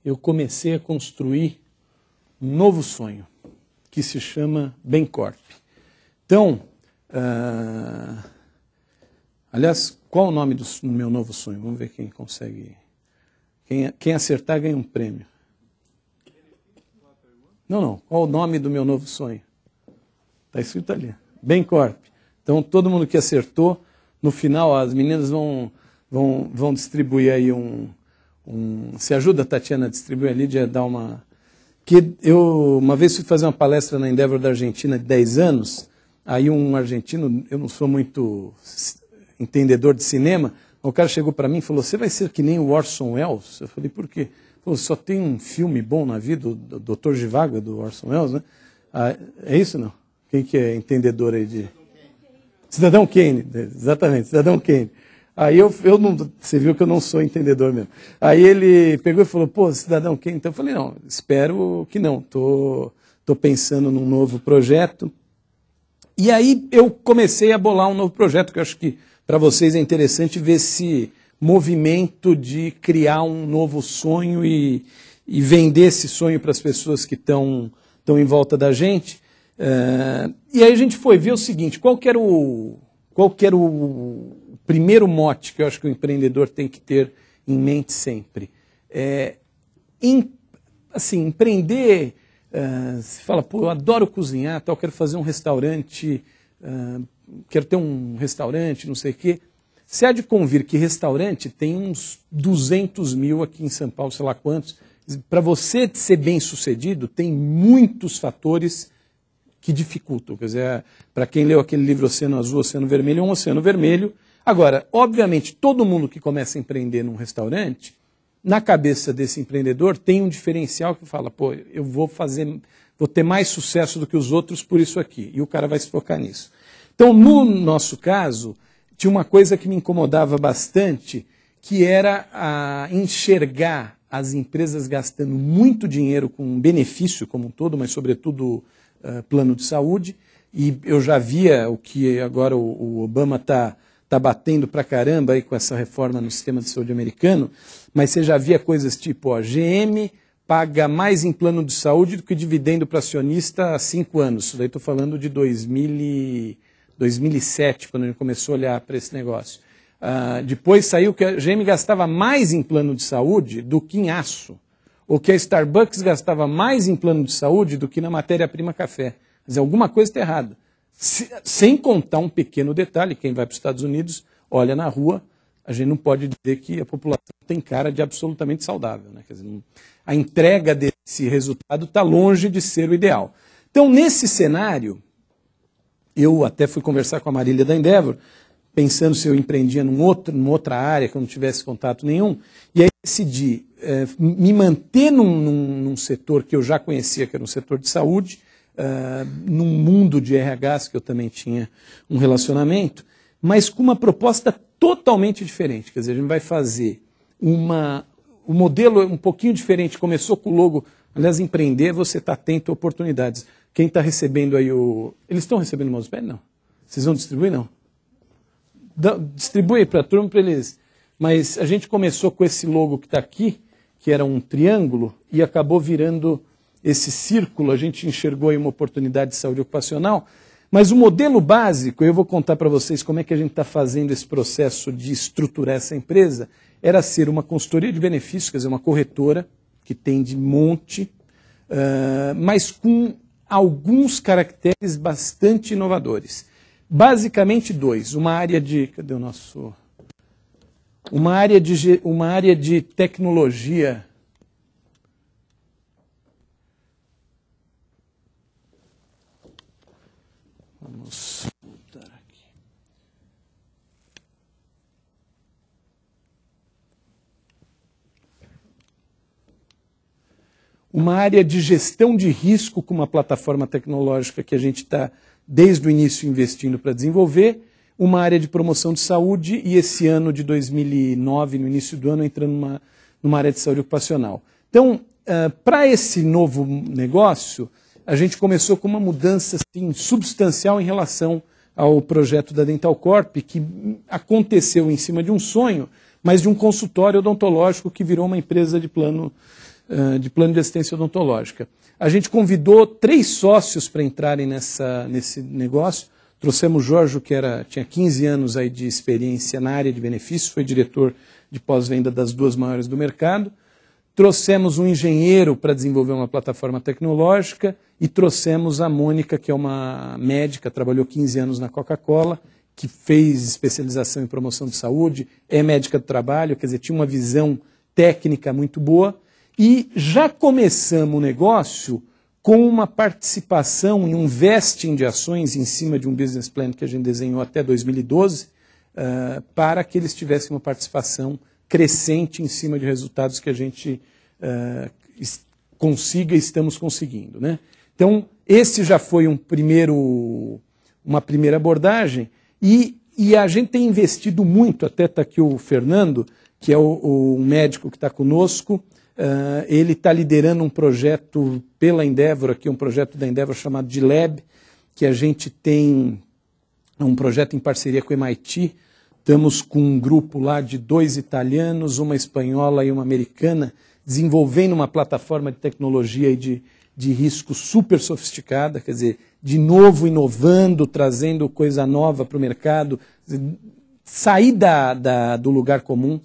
[SPEAKER 1] eu comecei a construir um novo sonho, que se chama Bencorp. Então, aliás, qual o nome do meu novo sonho? Vamos ver quem consegue. Quem acertar ganha um prêmio. Não. Qual o nome do meu novo sonho? Está escrito ali. Bencorp. Então, todo mundo que acertou, no final, as meninas vão distribuir aí Você ajuda a Tatiana a distribuir ali, de dar uma... Que eu, uma vez, fui fazer uma palestra na Endeavor da Argentina de 10 anos, aí um argentino, eu não sou muito entendedor de cinema, o cara chegou para mim e falou: você vai ser que nem o Orson Welles? Eu falei: por quê? Ele falou: só tem um filme bom na vida, o Dr. Zhivago, do Orson Welles, né? É isso, não? Quem que é entendedor aí de... Cidadão Kane, exatamente, Cidadão Kane. Aí eu não, você viu que eu não sou entendedor mesmo. Aí ele pegou e falou: pô, Cidadão Kane. Então eu falei: não, espero que não. Tô pensando num novo projeto. E aí eu comecei a bolar um novo projeto, que eu acho que para vocês é interessante ver esse movimento de criar um novo sonho e vender esse sonho para as pessoas que estão em volta da gente. E aí a gente foi ver o seguinte: qual que era o primeiro mote que eu acho que o empreendedor tem que ter em mente sempre? Empreender, você fala: pô, eu adoro cozinhar, tal, quero fazer um restaurante, quero ter um restaurante, não sei o quê. Você há de convir que restaurante tem uns 200 mil aqui em São Paulo, sei lá quantos. Para você ser bem sucedido, tem muitos fatores que dificultam. Quer dizer, para quem leu aquele livro Oceano Azul, Oceano Vermelho, é um oceano vermelho. Agora, obviamente, todo mundo que começa a empreender num restaurante, na cabeça desse empreendedor tem um diferencial que fala: pô, eu vou ter mais sucesso do que os outros por isso aqui. E o cara vai se focar nisso. Então, no nosso caso, tinha uma coisa que me incomodava bastante, que era enxergar as empresas gastando muito dinheiro com benefício como um todo, mas sobretudo plano de saúde. E eu já via o que agora o Obama está batendo pra caramba aí com essa reforma no sistema de saúde americano, mas você já via coisas tipo: a GM paga mais em plano de saúde do que dividendo para acionista há 5 anos. Isso daí estou falando de 2007, quando a gente começou a olhar para esse negócio. Depois saiu que a GM gastava mais em plano de saúde do que em aço, ou que a Starbucks gastava mais em plano de saúde do que na matéria-prima café. Quer dizer, alguma coisa está errada. Sem contar um pequeno detalhe: quem vai para os Estados Unidos, olha na rua, a gente não pode dizer que a população tem cara de absolutamente saudável, né? Quer dizer, a entrega desse resultado está longe de ser o ideal. Então, nesse cenário, eu até fui conversar com a Marília da Endeavor, pensando se eu empreendia numa outra área, que eu não tivesse contato nenhum, e aí decidi me manter num setor que eu já conhecia, que era um setor de saúde, num mundo de RHs, que eu também tinha um relacionamento, mas com uma proposta totalmente diferente. Quer dizer, a gente vai fazer um modelo um pouquinho diferente, começou com o logo, aliás, empreender, você está atento a oportunidades. Quem está recebendo aí Eles estão recebendo o mousepad? Não. Vocês vão distribuir? Não. Distribui para a turma, para eles. Mas a gente começou com esse logo que está aqui, que era um triângulo, e acabou virando esse círculo. A gente enxergou aí uma oportunidade de saúde ocupacional. Mas o modelo básico, eu vou contar para vocês como é que a gente está fazendo esse processo de estruturar essa empresa, era ser uma consultoria de benefícios, quer dizer, uma corretora, que tem de monte, mas com alguns caracteres bastante inovadores. Basicamente dois. Uma área de... Cadê o nosso... Uma área de tecnologia. Vamos voltar aqui. Uma área de gestão de risco com uma plataforma tecnológica que a gente está, desde o início, investindo para desenvolver. Uma área de promoção de saúde e esse ano de 2009, no início do ano, entrando numa área de saúde ocupacional. Então, para esse novo negócio, a gente começou com uma mudança assim, substancial em relação ao projeto da Dental Corp, que aconteceu em cima de um sonho, mas de um consultório odontológico que virou uma empresa de plano de assistência odontológica. A gente convidou 3 sócios para entrarem nesse negócio. Trouxemos o Jorge, que tinha 15 anos aí de experiência na área de benefícios, foi diretor de pós-venda das 2 maiores do mercado. Trouxemos um engenheiro para desenvolver uma plataforma tecnológica e trouxemos a Mônica, que é uma médica, trabalhou 15 anos na Coca-Cola, que fez especialização em promoção de saúde, é médica do trabalho, quer dizer, tinha uma visão técnica muito boa. E já começamos o negócio com uma participação em um vesting de ações em cima de um business plan que a gente desenhou até 2012, para que eles tivessem uma participação crescente em cima de resultados que a gente consiga e estamos conseguindo, né? Então, esse já foi uma primeira abordagem e a gente tem investido muito, até está aqui o Fernando, que é o médico que está conosco. Ele está liderando um projeto pela Endeavor, aqui um projeto da Endeavor chamado de Lab, que a gente tem um projeto em parceria com o MIT. Estamos com um grupo lá de 2 italianos, uma espanhola e uma americana, desenvolvendo uma plataforma de tecnologia e de risco super sofisticada, quer dizer, de novo inovando, trazendo coisa nova para o mercado, sair do lugar comum.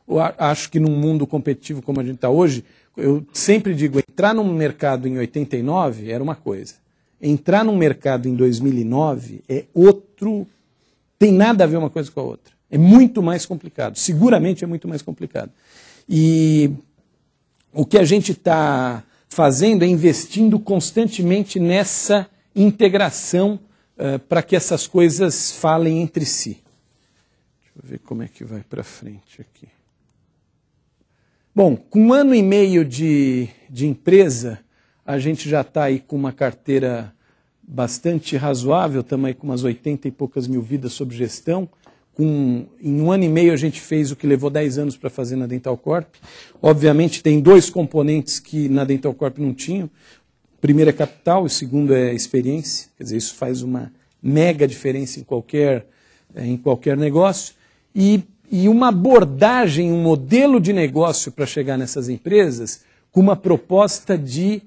[SPEAKER 1] Eu acho que num mundo competitivo como a gente está hoje, eu sempre digo, entrar num mercado em 89 era uma coisa. Entrar num mercado em 2009 é outro, tem nada a ver uma coisa com a outra. É muito mais complicado, seguramente é muito mais complicado. E o que a gente está fazendo é investindo constantemente nessa integração para que essas coisas falem entre si. Deixa eu ver como é que vai para frente aqui. Bom, com 1 ano e meio de empresa, a gente já está aí com uma carteira bastante razoável, estamos aí com umas 80 e poucas mil vidas sob gestão. Em 1 ano e meio a gente fez o que levou 10 anos para fazer na Dental Corp. Obviamente tem 2 componentes que na Dental Corp não tinham. O primeiro é capital, o segundo é experiência. Quer dizer, isso faz uma mega diferença em qualquer negócio. E uma abordagem, um modelo de negócio para chegar nessas empresas com uma proposta de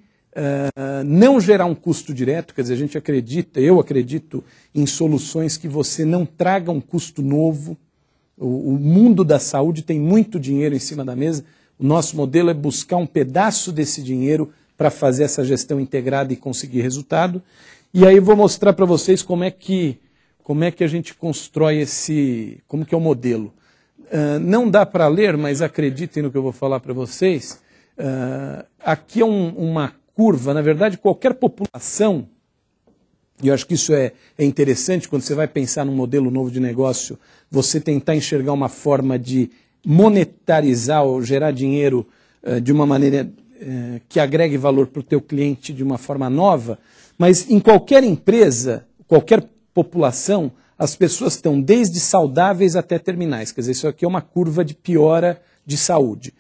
[SPEAKER 1] não gerar um custo direto, quer dizer, eu acredito em soluções que você não traga um custo novo. O mundo da saúde tem muito dinheiro em cima da mesa. O nosso modelo é buscar um pedaço desse dinheiro para fazer essa gestão integrada e conseguir resultado. E aí eu vou mostrar para vocês como é que a gente constrói como que é o modelo. Não dá para ler, mas acreditem no que eu vou falar para vocês. Aqui é uma curva, na verdade, qualquer população e eu acho que isso é interessante quando você vai pensar num modelo novo de negócio, você tentar enxergar uma forma de monetarizar ou gerar dinheiro de uma maneira que agregue valor para o teu cliente de uma forma nova, mas em qualquer empresa, qualquer população, as pessoas estão desde saudáveis até terminais. Quer dizer, isso aqui é uma curva de piora de saúde.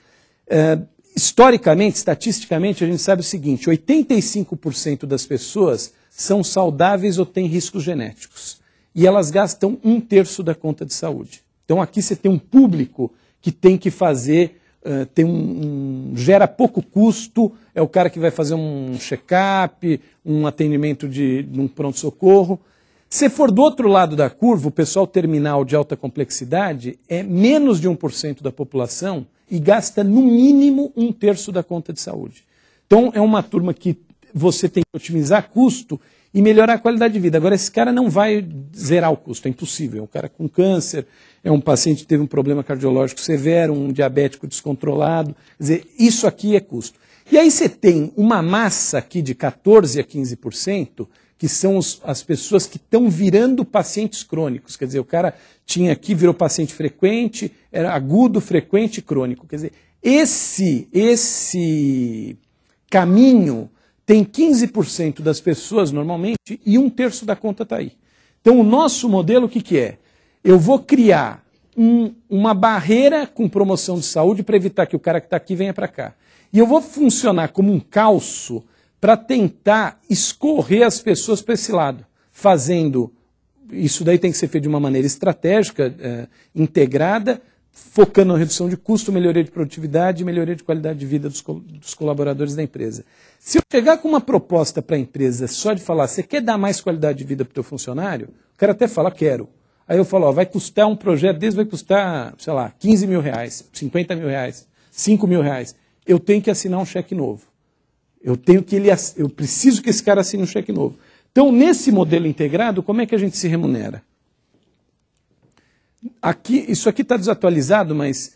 [SPEAKER 1] Historicamente, estatisticamente, a gente sabe o seguinte, 85% das pessoas são saudáveis ou têm riscos genéticos. E elas gastam 1/3 da conta de saúde. Então aqui você tem um público que tem que fazer, gera pouco custo, é o cara que vai fazer um check-up, um atendimento de um pronto-socorro. Se for do outro lado da curva, o pessoal terminal de alta complexidade é menos de 1% da população e gasta no mínimo 1/3 da conta de saúde. Então é uma turma que você tem que otimizar custo e melhorar a qualidade de vida. Agora esse cara não vai zerar o custo, é impossível. É um cara com câncer, é um paciente que teve um problema cardiológico severo, um diabético descontrolado. Quer dizer, isso aqui é custo. E aí você tem uma massa aqui de 14% a 15%, que são as pessoas que estão virando pacientes crônicos. Quer dizer, o cara tinha aqui, virou paciente frequente, era agudo, frequente e crônico. Quer dizer, esse caminho tem 15% das pessoas normalmente e 1/3 da conta está aí. Então o nosso modelo o que é? Eu vou criar uma barreira com promoção de saúde para evitar que o cara que está aqui venha para cá. E eu vou funcionar como um calço para tentar escorrer as pessoas para esse lado, fazendo, isso daí tem que ser feito de uma maneira estratégica, integrada, focando na redução de custo, melhoria de produtividade e melhoria de qualidade de vida dos colaboradores da empresa. Se eu chegar com uma proposta para a empresa só de falar, você quer dar mais qualidade de vida para o teu funcionário? O cara até fala, quero. Aí eu falo, ó, vai custar um projeto desse, vai custar, sei lá, 15 mil reais, 50 mil reais, 5 mil reais. Eu tenho que assinar um cheque novo. Eu preciso que esse cara assine um cheque novo. Então, nesse modelo integrado, como é que a gente se remunera? Isso aqui está desatualizado, mas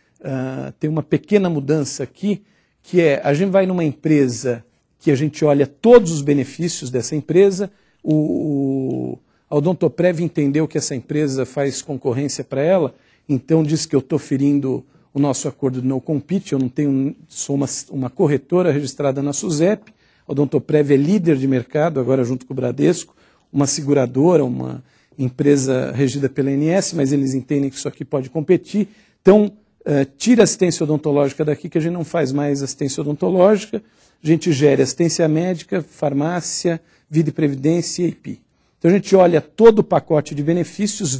[SPEAKER 1] tem uma pequena mudança aqui, que é, a gente vai numa empresa que a gente olha todos os benefícios dessa empresa, a Odontoprev entendeu que essa empresa faz concorrência para ela, então diz que eu estou ferindo o nosso acordo de no compete, eu não tenho, sou uma corretora registrada na SUSEP, a Odontoprev é líder de mercado, agora junto com o Bradesco, uma seguradora, uma empresa regida pela ANS, mas eles entendem que isso aqui pode competir, então tira a assistência odontológica daqui, que a gente não faz mais assistência odontológica, a gente gera assistência médica, farmácia, vida e previdência e IP. Então a gente olha todo o pacote de benefícios,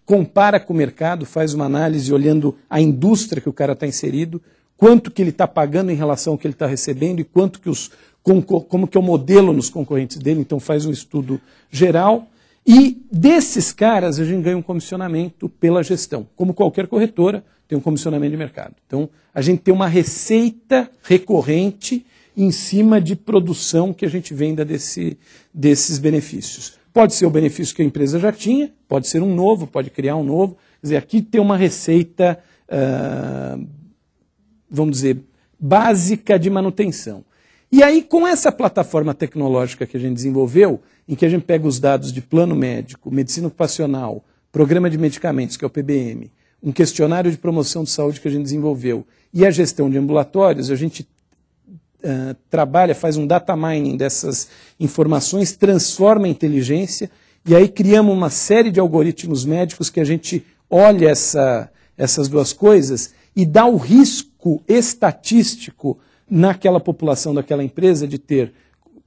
[SPEAKER 1] compara com o mercado, faz uma análise olhando a indústria que o cara está inserido, quanto que ele está pagando em relação ao que ele está recebendo e quanto que como que é o modelo nos concorrentes dele, então faz um estudo geral. E desses caras a gente ganha um comissionamento pela gestão. Como qualquer corretora, tem um comissionamento de mercado. Então a gente tem uma receita recorrente em cima de produção que a gente venda desses benefícios. Pode ser o benefício que a empresa já tinha, pode ser um novo, pode criar um novo. Quer dizer, aqui tem uma receita, vamos dizer, básica de manutenção. E aí, com essa plataforma tecnológica que a gente desenvolveu, em que a gente pega os dados de plano médico, medicina ocupacional, programa de medicamentos, que é o PBM, um questionário de promoção de saúde que a gente desenvolveu, e a gestão de ambulatórios, a gente trabalha, faz um data mining dessas informações, transforma em inteligência, e aí criamos uma série de algoritmos médicos que a gente olha essas duas coisas e dá o risco estatístico naquela população daquela empresa de ter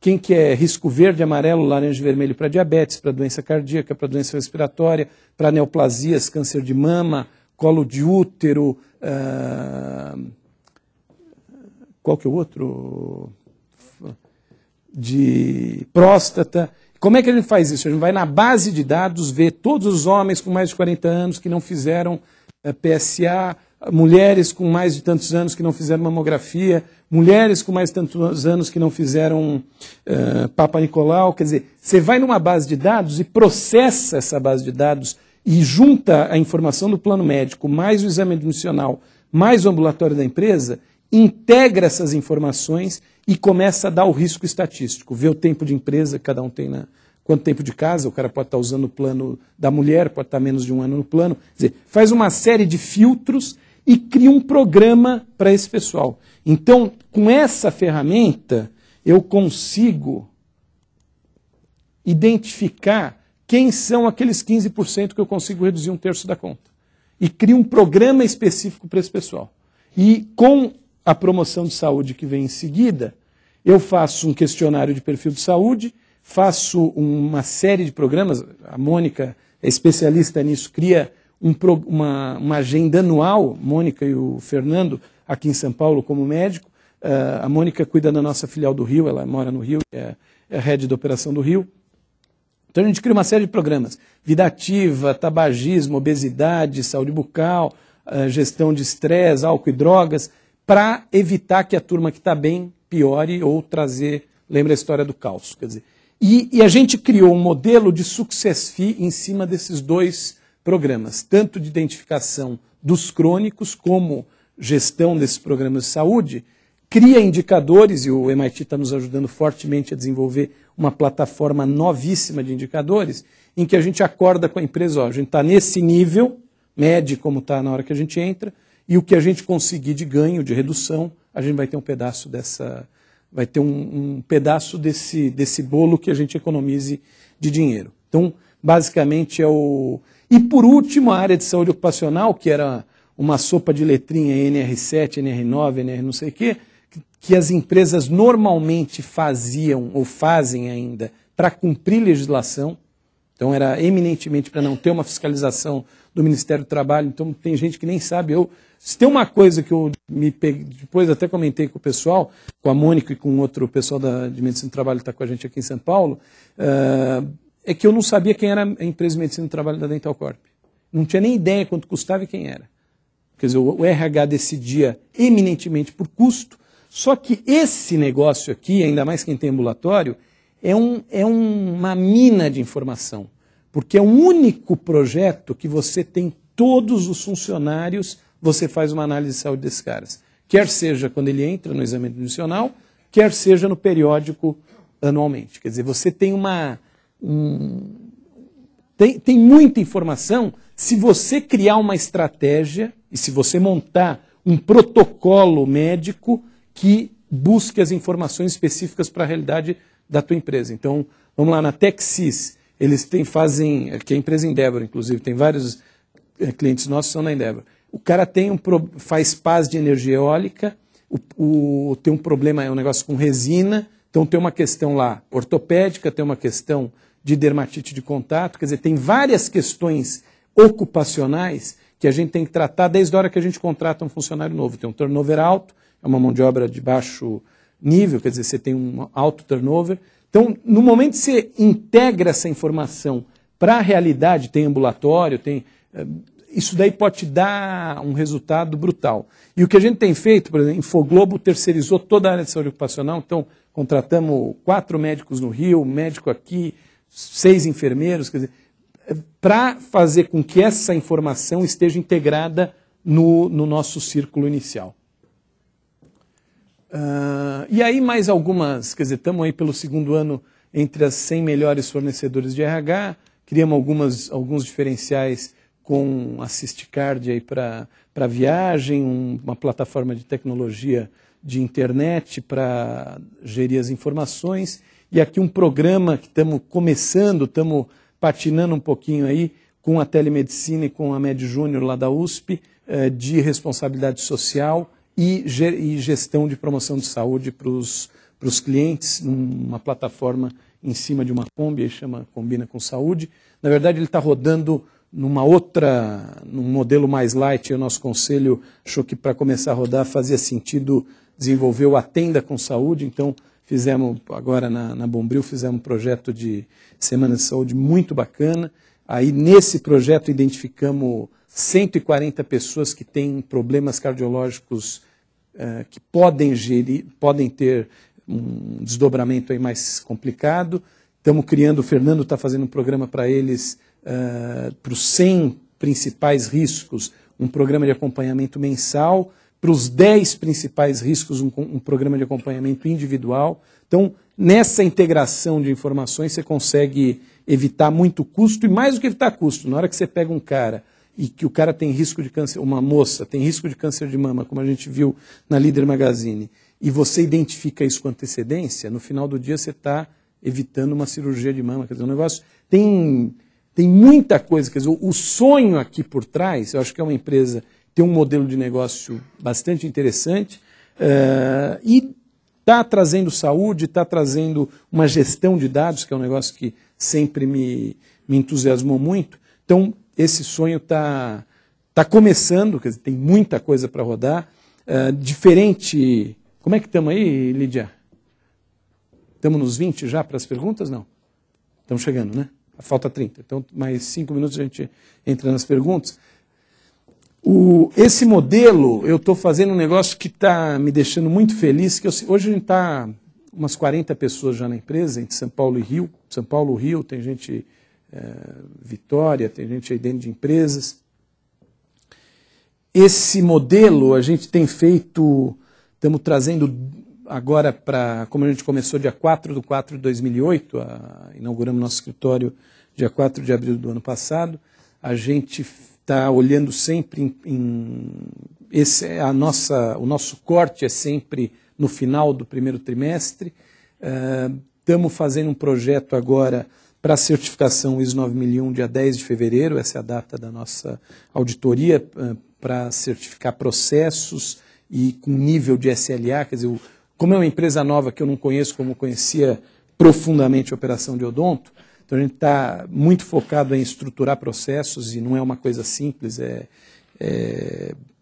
[SPEAKER 1] quem que é risco verde, amarelo, laranja e vermelho para diabetes, para doença cardíaca, para doença respiratória, para neoplasias, câncer de mama, colo de útero, qual que é o outro? De próstata. Como é que a gente faz isso? A gente vai na base de dados, vê todos os homens com mais de 40 anos que não fizeram PSA, mulheres com mais de tantos anos que não fizeram mamografia, mulheres com mais de tantos anos que não fizeram Papa Nicolau. Quer dizer, você vai numa base de dados e processa essa base de dados e junta a informação do plano médico, mais o exame admissional, mais o ambulatório da empresa, integra essas informações e começa a dar o risco estatístico, vê o tempo de empresa que cada um tem quanto tempo de casa, o cara pode estar usando o plano da mulher, pode estar menos de 1 ano no plano. Quer dizer, faz uma série de filtros e cria um programa para esse pessoal. Então, com essa ferramenta, eu consigo identificar quem são aqueles 15% que eu consigo reduzir 1/3 da conta. E crio um programa específico para esse pessoal. E com a promoção de saúde que vem em seguida, eu faço um questionário de perfil de saúde, faço uma série de programas, a Mônica é especialista nisso, cria uma agenda anual, Mônica e o Fernando, aqui em São Paulo como médico. A Mônica cuida da nossa filial do Rio, ela mora no Rio, é a head da operação do Rio. Então a gente cria uma série de programas, vida ativa, tabagismo, obesidade, saúde bucal, gestão de estresse, álcool e drogas, para evitar que a turma que está bem piore ou trazer, lembra a história do caos. Quer dizer, e a gente criou um modelo de success fee em cima desses 2 programas, tanto de identificação dos crônicos como gestão desses programas de saúde, cria indicadores, e o MIT está nos ajudando fortemente a desenvolver uma plataforma novíssima de indicadores, em que a gente acorda com a empresa, ó, a gente está nesse nível, mede como está na hora que a gente entra, e o que a gente conseguir de ganho, de redução, a gente vai ter um pedaço dessa, vai ter um pedaço desse bolo que a gente economize de dinheiro. Então, basicamente é o... E por último, a área de saúde ocupacional, que era uma sopa de letrinha, NR7, NR9, NR não sei o quê, que as empresas normalmente faziam ou fazem ainda para cumprir legislação. Então era eminentemente para não ter uma fiscalização do Ministério do Trabalho. Então tem gente que nem sabe. Se tem uma coisa que eu me peguei, depois até comentei com o pessoal, com a Mônica e com outro pessoal de Medicina do Trabalho que está com a gente aqui em São Paulo, é que eu não sabia quem era a empresa de Medicina do Trabalho da Dental Corp. Não tinha nem ideia quanto custava e quem era. Quer dizer, o RH decidia eminentemente por custo. Só que esse negócio aqui, ainda mais quem tem ambulatório, é uma mina de informação. Porque é o único projeto que você tem todos os funcionários, você faz uma análise de saúde desses caras. Quer seja quando ele entra no exame admissional, quer seja no periódico anualmente. Quer dizer, você tem tem muita informação. Se você criar uma estratégia e se você montar um protocolo médico que busque as informações específicas para a realidade da tua empresa. Então, vamos lá, na Texis, eles fazem, que é a empresa Endeavor, inclusive, tem vários clientes nossos que são na Endeavor. O cara faz pás de energia eólica, tem um problema, é um negócio com resina, então tem uma questão lá ortopédica, tem uma questão de dermatite de contato, quer dizer, tem várias questões ocupacionais que a gente tem que tratar desde a hora que a gente contrata um funcionário novo. Tem um turnover alto, é uma mão de obra de baixo nível, quer dizer, você tem um alto turnover. Então, no momento que você integra essa informação para a realidade, tem ambulatório, isso daí pode te dar um resultado brutal. E o que a gente tem feito, por exemplo, Infoglobo terceirizou toda a área de saúde ocupacional, então contratamos 4 médicos no Rio, um médico aqui, 6 enfermeiros, quer dizer, para fazer com que essa informação esteja integrada no nosso círculo inicial. E aí mais algumas, quer dizer, estamos aí pelo 2º ano entre as 100 melhores fornecedores de RH, criamos alguns diferenciais com AssistCard para viagem, uma plataforma de tecnologia de internet para gerir as informações, e aqui um programa que estamos começando, estamos patinando um pouquinho aí com a telemedicina e com a Med Júnior lá da USP, de responsabilidade social e gestão de promoção de saúde para os clientes, numa plataforma em cima de uma Kombi, chama Combina com Saúde. Na verdade, ele está rodando num modelo mais light. O nosso conselho achou que para começar a rodar fazia sentido desenvolver o Atenda com Saúde, então fizemos agora na Bombril, fizemos um projeto de Semana de Saúde muito bacana. Aí nesse projeto identificamos 140 pessoas que têm problemas cardiológicos que podem ter um desdobramento aí mais complicado. Estamos criando, o Fernando está fazendo um programa para eles, para os 100 principais riscos, um programa de acompanhamento mensal, para os 10 principais riscos, um programa de acompanhamento individual. Então, nessa integração de informações você consegue evitar muito custo, e mais do que evitar custo, na hora que você pega um cara e que o cara tem risco de câncer, uma moça tem risco de câncer de mama, como a gente viu na Líder Magazine, e você identifica isso com antecedência, no final do dia você está evitando uma cirurgia de mama. Quer dizer, o negócio tem muita coisa. Quer dizer, o sonho aqui por trás, eu acho que é uma empresa que tem um modelo de negócio bastante interessante, e está trazendo saúde, está trazendo uma gestão de dados, que é um negócio que sempre me entusiasmou muito. Então, esse sonho está começando, quer dizer, tem muita coisa para rodar. Diferente... Como é que estamos aí, Lídia? Estamos nos 20 já para as perguntas? Não. Estamos chegando, né? Falta 30. Então, mais 5 minutos a gente entra nas perguntas. Esse modelo, eu estou fazendo um negócio que está me deixando muito feliz, que hoje a gente está umas 40 pessoas já na empresa, entre São Paulo e Rio. São Paulo, Rio, tem gente Vitória, tem gente aí dentro de empresas. Esse modelo a gente tem feito, estamos trazendo agora para, como a gente começou dia 4/4 de 2008, inauguramos nosso escritório dia 4 de abril do ano passado, a gente está olhando sempre o nosso corte é sempre no final do primeiro trimestre. Estamos fazendo um projeto agora para a certificação ISO 9001, dia 10 de fevereiro, essa é a data da nossa auditoria, para certificar processos e com nível de SLA, quer dizer, como é uma empresa nova que eu não conheço, como conhecia profundamente a operação de odonto, então a gente está muito focado em estruturar processos, e não é uma coisa simples, é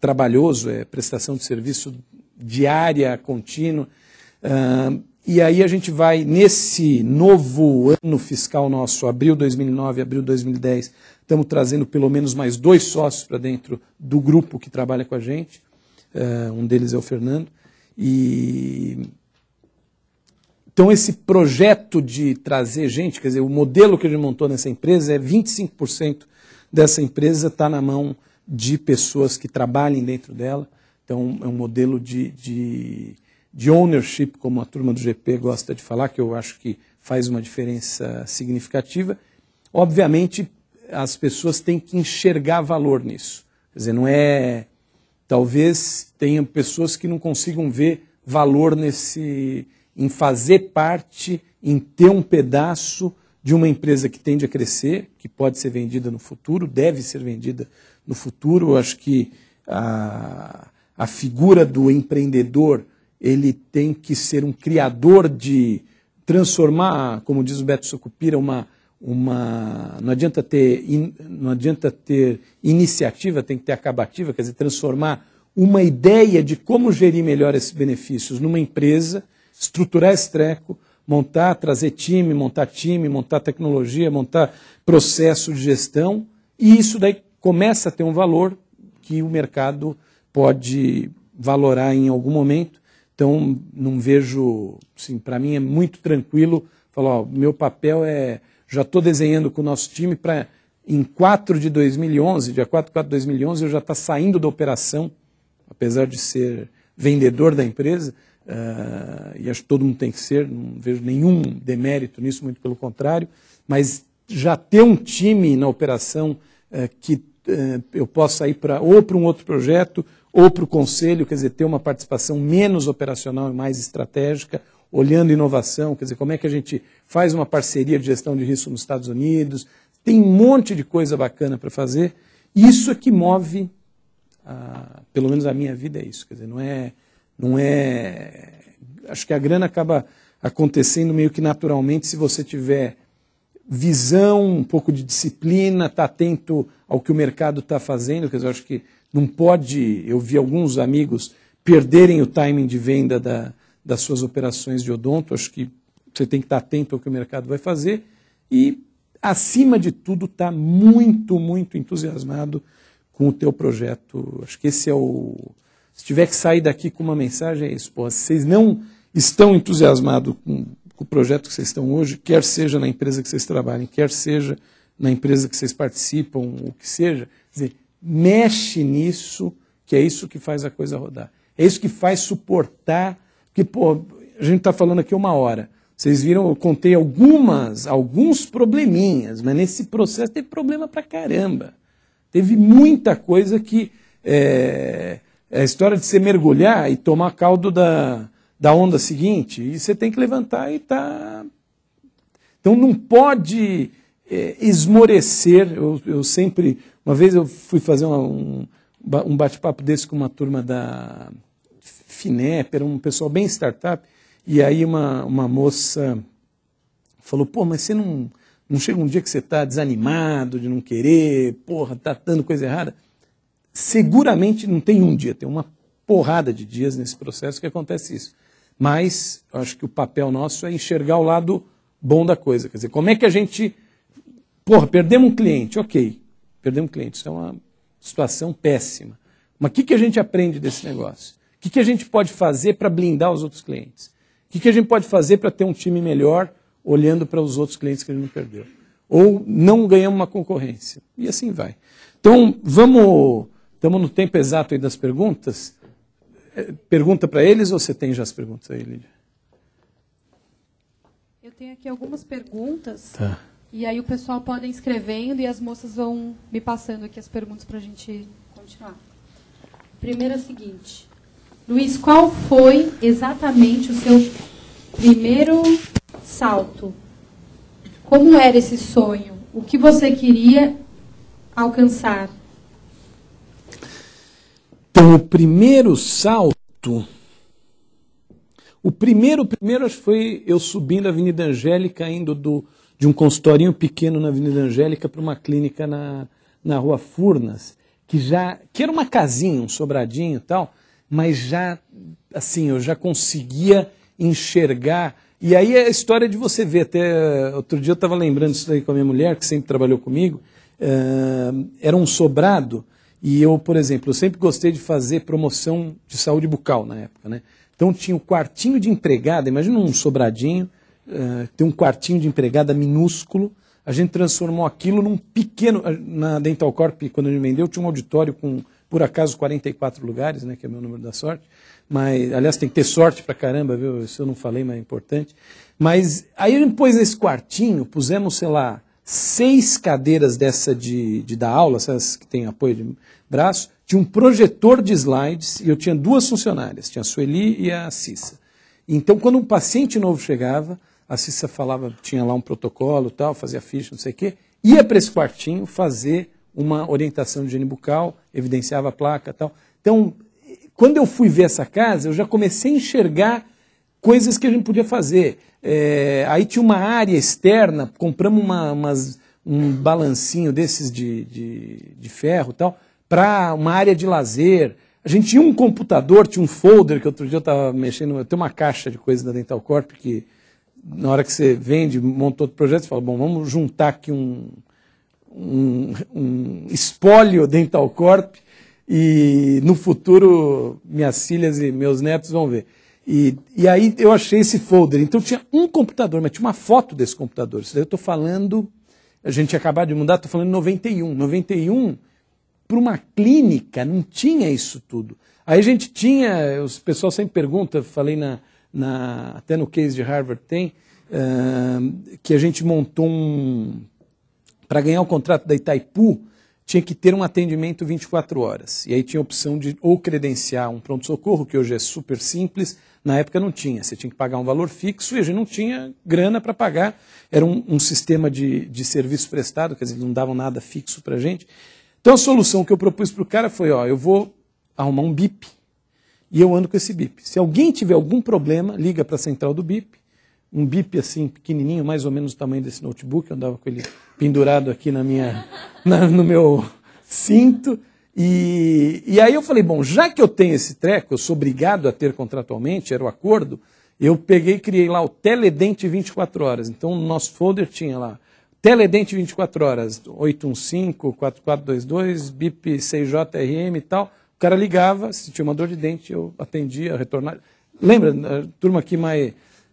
[SPEAKER 1] trabalhoso, é prestação de serviço diária, contínua. E aí a gente vai, nesse novo ano fiscal nosso, abril 2009, abril 2010, estamos trazendo pelo menos mais 2 sócios para dentro do grupo que trabalha com a gente. Um deles é o Fernando. Então esse projeto de trazer gente, quer dizer, o modelo que a gente montou nessa empresa é 25% dessa empresa está na mão de pessoas que trabalhem dentro dela. Então é um modelo de ownership, como a turma do GP gosta de falar, que eu acho que faz uma diferença significativa. Obviamente, as pessoas têm que enxergar valor nisso. Quer dizer, não é... Talvez tenham pessoas que não consigam ver valor em fazer parte, em ter um pedaço de uma empresa que tende a crescer, que pode ser vendida no futuro, deve ser vendida no futuro. Eu acho que a figura do empreendedor, ele tem que ser um criador de transformar, como diz o Beto Sucupira, não adianta ter iniciativa, tem que ter acabativa, quer dizer, transformar uma ideia de como gerir melhor esses benefícios numa empresa, estruturar esse treco, trazer time, montar tecnologia, montar processo de gestão, e isso daí começa a ter um valor que o mercado pode valorar em algum momento. Então, não vejo, assim, para mim é muito tranquilo falar, meu papel é, já estou desenhando com o nosso time para, em 4 de 2011, dia 4/4 de 2011, eu já estou saindo da operação, apesar de ser vendedor da empresa, e acho que todo mundo tem que ser, não vejo nenhum demérito nisso, muito pelo contrário, mas já ter um time na operação que eu possa ir ou para um outro projeto, ou para o conselho, quer dizer, ter uma participação menos operacional e mais estratégica, olhando inovação, quer dizer, como é que a gente faz uma parceria de gestão de risco nos Estados Unidos, tem um monte de coisa bacana para fazer. Isso é que move, pelo menos a minha vida é isso, quer dizer, não é, acho que a grana acaba acontecendo meio que naturalmente se você tiver visão, um pouco de disciplina, está atento ao que o mercado está fazendo, quer dizer, eu acho que não pode, eu vi alguns amigos perderem o timing de venda das suas operações de odonto, acho que você tem que estar atento ao que o mercado vai fazer e, acima de tudo, está muito, muito entusiasmado com o teu projeto. Acho que esse é se tiver que sair daqui com uma mensagem, é isso. Pô, se vocês não estão entusiasmados com o projeto que vocês estão hoje, quer seja na empresa que vocês trabalhem, quer seja na empresa que vocês participam, o que seja, quer dizer, mexe nisso, que é isso que faz a coisa rodar. É isso que faz suportar, porque, pô, a gente está falando aqui 1 hora. Vocês viram, eu contei alguns probleminhas, mas nesse processo teve problema pra caramba. Teve muita coisa que... É a história de você mergulhar e tomar caldo da onda seguinte, e você tem que levantar e tá... Então não pode esmorecer. Eu sempre... Uma vez eu fui fazer um bate-papo desse com uma turma da FINEP, era um pessoal bem startup, e aí uma moça falou, pô, mas você não chega um dia que você está desanimado, de não querer, porra, está dando coisa errada? Seguramente não tem um dia, tem uma porrada de dias nesse processo que acontece isso. Mas eu acho que o papel nosso é enxergar o lado bom da coisa. Quer dizer, como é que a gente... Porra, perdemos um cliente, ok, perdemos um cliente, isso é uma situação péssima. Mas o que a gente aprende desse negócio? O que a gente pode fazer para blindar os outros clientes? O que a gente pode fazer para ter um time melhor olhando para os outros clientes que a gente não perdeu? Ou não ganhamos uma concorrência? E assim vai. Então, estamos no tempo exato aí das perguntas. Pergunta para eles ou você tem já as perguntas aí, Lídia?
[SPEAKER 4] Eu tenho aqui algumas perguntas.
[SPEAKER 1] Tá.
[SPEAKER 4] E aí o pessoal pode ir escrevendo e as moças vão me passando aqui as perguntas para a gente continuar. Primeiro é o seguinte. Luiz, qual foi exatamente o seu primeiro salto? Como era esse sonho? O que você queria alcançar?
[SPEAKER 1] Então, o primeiro salto... O primeiro acho que foi eu subindo a Avenida Angélica, indo de um consultorinho pequeno na Avenida Angélica para uma clínica na Rua Furnas, que era uma casinha, um sobradinho e tal, mas já, assim, eu já conseguia enxergar. E aí é a história de você ver, até outro dia eu estava lembrando isso aí com a minha mulher, que sempre trabalhou comigo, era um sobrado, e eu, por exemplo, eu sempre gostei de fazer promoção de saúde bucal na época, né? Então tinha o quartinho de empregada, imagina um sobradinho, tem um quartinho de empregada minúsculo, a gente transformou aquilo num pequeno... Na Dental Corp, quando a gente vendeu, tinha um auditório com, por acaso, 44 lugares, né, que é o meu número da sorte. Mas, aliás, tem que ter sorte pra caramba, viu? Isso eu não falei, mas é importante. Mas aí a gente pôs nesse quartinho, pusemos, sei lá, 6 cadeiras dessa de dar aula, essas que tem apoio de braço, tinha um projetor de slides e eu tinha 2 funcionárias, tinha a Sueli e a Cissa. Então, quando um paciente novo chegava, a Cissa falava, tinha lá um protocolo e tal, fazia ficha, não sei o quê, ia para esse quartinho fazer uma orientação de higiene bucal, evidenciava a placa e tal. Então, quando eu fui ver essa casa, eu já comecei a enxergar coisas que a gente podia fazer. Aí tinha uma área externa, compramos um balancinho desses de ferro e tal, para uma área de lazer. A gente tinha um computador, tinha um folder, que outro dia eu estava mexendo, eu tenho uma caixa de coisas da Dental Corp, que na hora que você vende, monta outro projeto, você fala, bom, vamos juntar aqui um espólio Dental Corp, e no futuro minhas filhas e meus netos vão ver. E aí eu achei esse folder. Então tinha um computador, mas tinha uma foto desse computador. Isso daí eu estou falando, a gente acabou de mudar, estou falando em 91. 91, para uma clínica, não tinha isso tudo. Aí a gente tinha, o pessoal sempre pergunta, falei até no case de Harvard tem, que a gente montou para ganhar o contrato da Itaipu, tinha que ter um atendimento 24 horas. E aí tinha a opção de ou credenciar um pronto-socorro, que hoje é super simples, na época não tinha. Você tinha que pagar um valor fixo e a gente não tinha grana para pagar. Era um sistema de serviço prestado, quer dizer, não davam nada fixo para a gente. Então a solução que eu propus para o cara foi, eu vou arrumar um BIP e eu ando com esse BIP. Se alguém tiver algum problema, liga para a central do BIP, um BIP assim pequenininho, mais ou menos o tamanho desse notebook, eu andava com ele pendurado aqui no meu cinto. E aí eu falei, bom, já que eu tenho esse treco, eu sou obrigado a ter contratualmente, era o acordo, eu peguei e criei lá o Teledente 24 horas. Então no nosso folder tinha lá, Teledente 24 horas, 815-4422, BIP 6JRM e tal. O cara ligava, se tinha uma dor de dente, eu atendia, retornava. Lembra, a turma aqui mais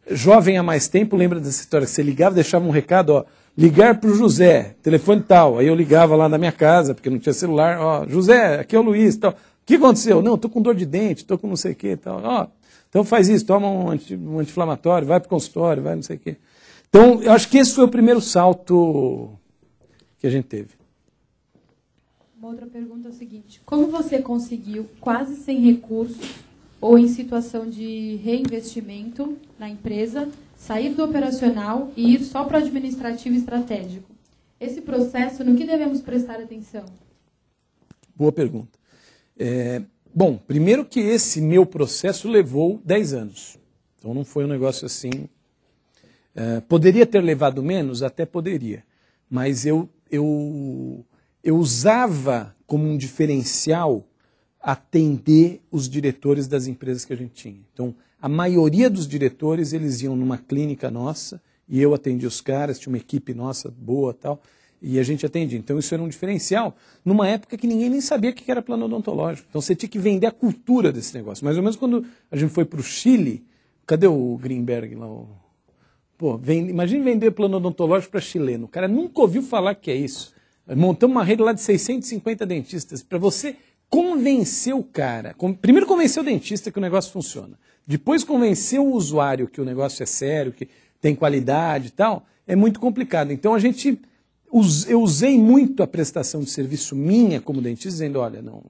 [SPEAKER 1] jovem há mais tempo, lembra dessa história que você ligava, deixava um recado, ligar para o José, telefone tal. Aí eu ligava lá na minha casa, porque não tinha celular, José, aqui é o Luiz, tal. O que aconteceu? Não, estou com dor de dente, estou com não sei o que, tal. Então faz isso, toma um anti-inflamatório, vai para o consultório, vai não sei o quê. Então, eu acho que esse foi o primeiro salto que a gente teve.
[SPEAKER 4] Uma outra pergunta é o seguinte: como você conseguiu, quase sem recursos ou em situação de reinvestimento na empresa, sair do operacional e ir só para o administrativo e estratégico? Esse processo, no que devemos prestar atenção?
[SPEAKER 1] Boa pergunta. Bom, primeiro que esse meu processo levou 10 anos. Então não foi um negócio assim... poderia ter levado menos? Até poderia. Mas eu usava como um diferencial atender os diretores das empresas que a gente tinha. Então, a maioria dos diretores, eles iam numa clínica nossa e eu atendia os caras, tinha uma equipe nossa boa e tal, e a gente atendia. Então, isso era um diferencial numa época que ninguém nem sabia o que era plano odontológico. Então, você tinha que vender a cultura desse negócio. Mais ou menos quando a gente foi para o Chile, cadê o Greenberg lá? Pô, imagine vender plano odontológico para chileno. O cara nunca ouviu falar que é isso. Montamos uma rede lá de 650 dentistas para você convencer o cara. Primeiro convencer o dentista que o negócio funciona. Depois convencer o usuário que o negócio é sério, que tem qualidade e tal. É muito complicado. Então eu usei muito a prestação de serviço minha como dentista, dizendo, olha, não,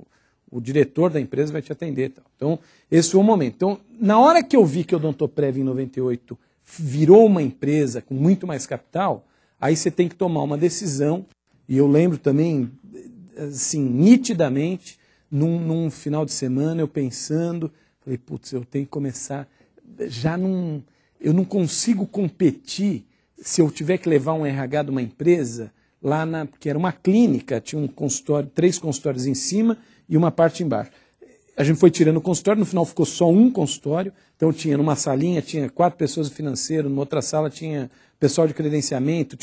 [SPEAKER 1] o diretor da empresa vai te atender. Tal. Então, esse foi o momento. Então, na hora que eu vi que o Odontoprev em 98 virou uma empresa com muito mais capital, aí você tem que tomar uma decisão. E eu lembro também, assim, nitidamente, num final de semana, eu pensando, falei, putz, eu tenho que começar, eu não consigo competir se eu tiver que levar um RH de uma empresa, que era uma clínica, tinha um consultório, 3 consultórios em cima e uma parte embaixo. A gente foi tirando o consultório, no final ficou só um consultório, então tinha numa salinha, tinha 4 pessoas do financeiro, numa outra sala tinha pessoal de credenciamento,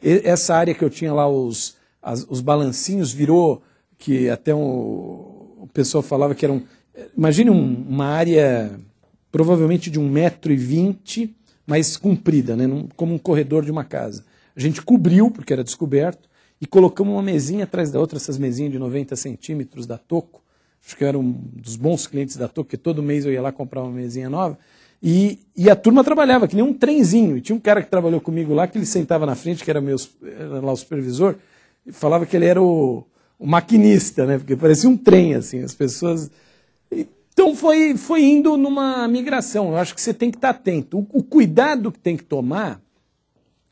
[SPEAKER 1] essa área que eu tinha lá, os balancinhos, virou, que até o pessoal falava que era imagine uma área provavelmente de 1,20 m, mas comprida, né, como um corredor de uma casa. A gente cobriu, porque era descoberto, e colocamos uma mesinha atrás da outra, essas mesinhas de 90 centímetros da Toco. Acho que eu era um dos bons clientes da Toco, porque todo mês eu ia lá comprar uma mesinha nova. E a turma trabalhava, que nem um trenzinho. E tinha um cara que trabalhou comigo lá, que ele sentava na frente, que era lá o supervisor, e falava que ele era o maquinista, né? Porque parecia um trem, assim, as pessoas... Então foi indo numa migração. Eu acho que você tem que estar atento. O cuidado que tem que tomar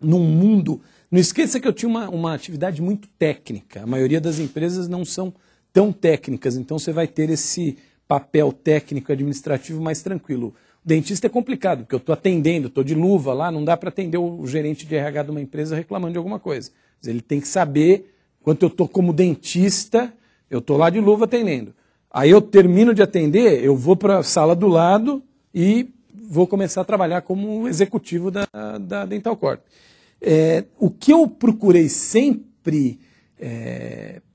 [SPEAKER 1] num mundo... Não esqueça que eu tinha uma atividade muito técnica. A maioria das empresas não são tão técnicas, então você vai ter esse papel técnico administrativo mais tranquilo. O dentista é complicado, porque eu estou atendendo, estou de luva lá, não dá para atender o gerente de RH de uma empresa reclamando de alguma coisa. Mas ele tem que saber, enquanto eu estou como dentista, eu estou lá de luva atendendo. Aí eu termino de atender, eu vou para a sala do lado e vou começar a trabalhar como executivo da Dental Corp. O que eu procurei sempre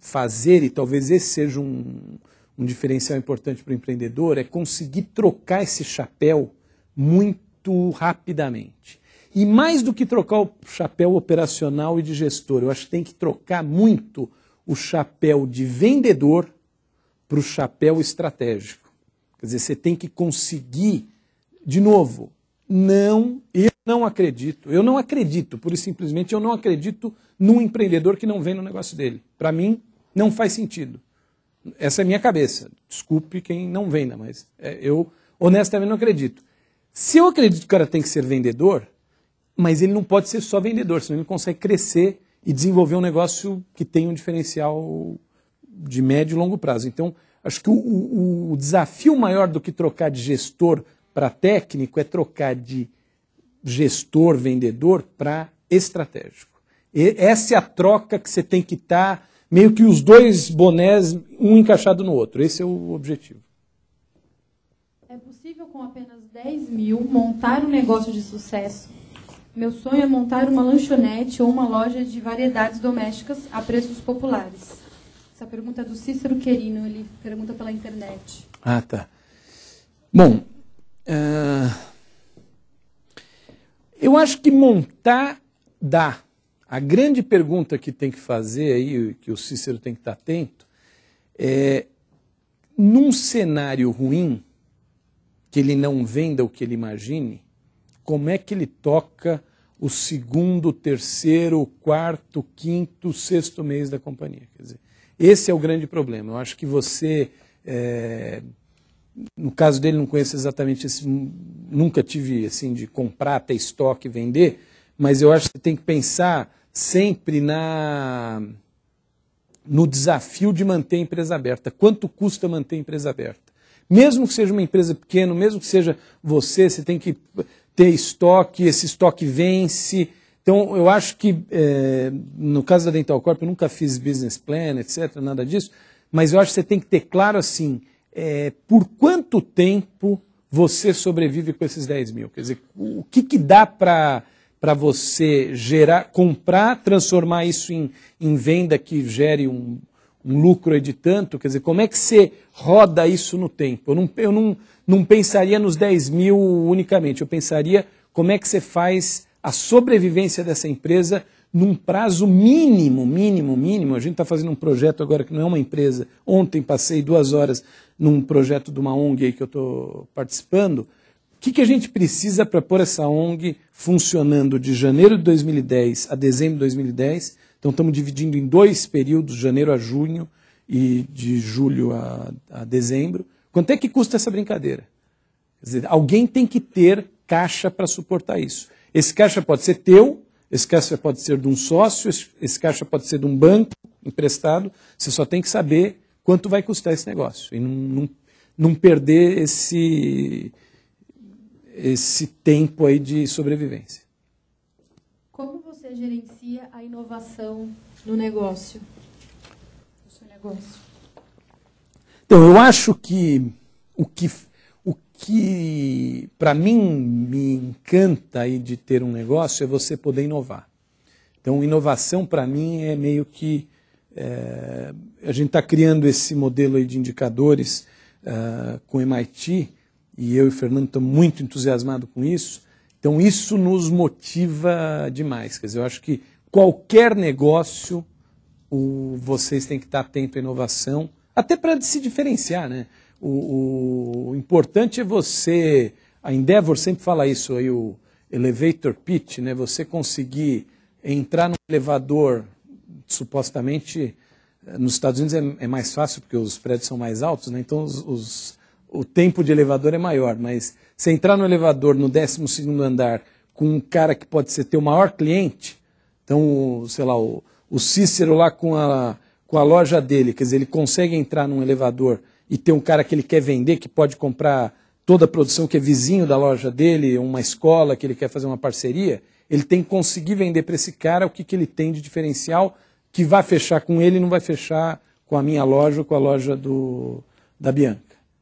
[SPEAKER 1] fazer, e talvez esse seja um diferencial importante para o empreendedor, é conseguir trocar esse chapéu muito rapidamente. E mais do que trocar o chapéu operacional e de gestor, eu acho que tem que trocar muito o chapéu de vendedor para o chapéu estratégico. Quer dizer, você tem que conseguir, de novo, eu não acredito, pura e simplesmente eu não acredito num empreendedor que não vem no negócio dele. Para mim, não faz sentido. Essa é a minha cabeça. Desculpe quem não venda, mas eu honestamente não acredito. Se eu acredito que o cara tem que ser vendedor, mas ele não pode ser só vendedor, senão ele não consegue crescer e desenvolver um negócio que tem um diferencial de médio e longo prazo. Então, acho que o desafio maior do que trocar de gestor para técnico é trocar de gestor, vendedor, para estratégico. Essa é a troca que você tem que estar, meio que os dois bonés, um encaixado no outro. Esse é o objetivo.
[SPEAKER 4] É possível, com apenas 10 mil, montar um negócio de sucesso? Meu sonho é montar uma lanchonete ou uma loja de variedades domésticas a preços populares. Essa pergunta é do Cícero Querino, ele pergunta pela internet. Ah, tá.
[SPEAKER 1] Bom, eu acho que montar dá. A grande pergunta que tem que fazer aí, que o Cícero tem que estar atento, num cenário ruim, que ele não venda o que ele imagine, como é que ele toca o segundo, terceiro, quarto, quinto, sexto mês da companhia? Quer dizer, esse é o grande problema. Eu acho que você, no caso dele, não conheço exatamente esse, nunca tive assim de comprar, ter estoque, vender, mas eu acho que você tem que pensar sempre no desafio de manter a empresa aberta. Quanto custa manter a empresa aberta? Mesmo que seja uma empresa pequena, mesmo que seja você tem que ter estoque, esse estoque vence. Então, eu acho que, no caso da Dental Corp, eu nunca fiz business plan, etc., nada disso, mas eu acho que você tem que ter claro, assim, por quanto tempo você sobrevive com esses 10 mil. Quer dizer, o que dá para você comprar, transformar isso em venda que gere um lucro aí de tanto? Quer dizer, como é que você roda isso no tempo? Eu não pensaria nos 10 mil unicamente, eu pensaria como é que você faz a sobrevivência dessa empresa num prazo mínimo. A gente está fazendo um projeto agora que não é uma empresa. Ontem passei 2 horas num projeto de uma ONG aí que eu estou participando. O que a gente precisa para pôr essa ONG funcionando de janeiro de 2010 a dezembro de 2010? Então estamos dividindo em 2 períodos, janeiro a junho e de julho a dezembro. Quanto é que custa essa brincadeira? Quer dizer, alguém tem que ter caixa para suportar isso. Esse caixa pode ser teu, esse caixa pode ser de um sócio, esse caixa pode ser de um banco emprestado. Você só tem que saber quanto vai custar esse negócio e não perder esse tempo aí de sobrevivência.
[SPEAKER 4] Como você gerencia a inovação no negócio? No seu negócio?
[SPEAKER 1] Então, eu acho que o que para mim me encanta aí de ter um negócio é você poder inovar. Então, inovação para mim é meio que a gente está criando esse modelo aí de indicadores com o MIT, e eu e o Fernando estamos muito entusiasmados com isso. Então, isso nos motiva demais. Quer dizer, eu acho que qualquer negócio, vocês têm que estar atentos à inovação, até para se diferenciar, né? O importante é você... A Endeavor sempre fala isso, aí, o elevator pitch, né? Você conseguir entrar num elevador, supostamente, nos Estados Unidos é mais fácil, porque os prédios são mais altos, né? Então o tempo de elevador é maior, mas você entrar no elevador no 12º andar com um cara que pode ser teu maior cliente, então, sei lá, o Cícero lá com a loja dele, quer dizer, ele consegue entrar num elevador e ter um cara que ele quer vender, que pode comprar toda a produção que é vizinho da loja dele, uma escola que ele quer fazer uma parceria, ele tem que conseguir vender para esse cara o que ele tem de diferencial que vai fechar com ele e não vai fechar com a minha loja ou com a loja da Bianca.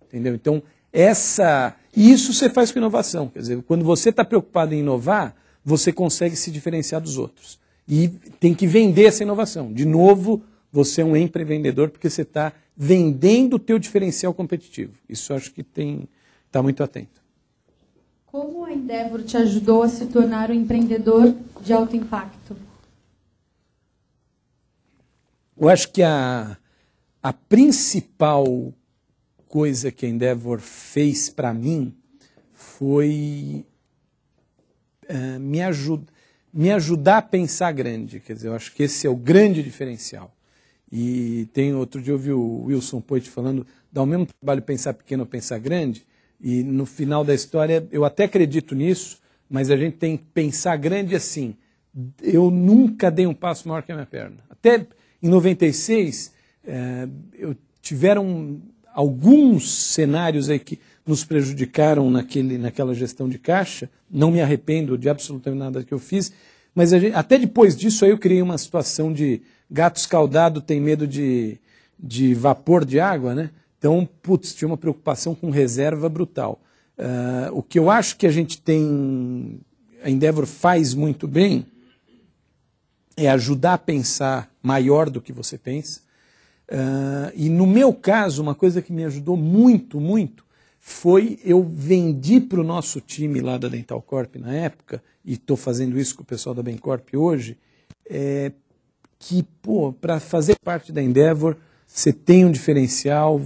[SPEAKER 1] Entendeu? Então, isso você faz com inovação. Quer dizer, quando você está preocupado em inovar, você consegue se diferenciar dos outros. E tem que vender essa inovação. De novo, você é um empreendedor porque você está vendendo o teu diferencial competitivo. Isso eu acho que está muito atento.
[SPEAKER 4] Como a Endeavor te ajudou a se tornar um empreendedor de alto impacto?
[SPEAKER 1] Eu acho que a principal coisa que a Endeavor fez para mim foi me ajudar a pensar grande. Quer dizer, eu acho que esse é o grande diferencial. E outro dia eu ouvi o Wilson Poit falando, dá o mesmo trabalho pensar pequeno ou pensar grande, e no final da história eu até acredito nisso, mas a gente tem que pensar grande assim. Eu nunca dei um passo maior que a minha perna. Até em 96, tiveram alguns cenários aí que nos prejudicaram naquela gestão de caixa. Não me arrependo de absolutamente nada que eu fiz, mas até depois disso aí eu criei uma situação de gato escaldado tem medo de vapor de água, né? Então, tinha uma preocupação com reserva brutal. O que eu acho que a Endeavor faz muito bem é ajudar a pensar maior do que você pensa. E no meu caso, uma coisa que me ajudou muito, muito, foi eu vendi para o nosso time lá da Dental Corp na época, e estou fazendo isso com o pessoal da Bencorp hoje, que, para fazer parte da Endeavor, você tem um diferencial,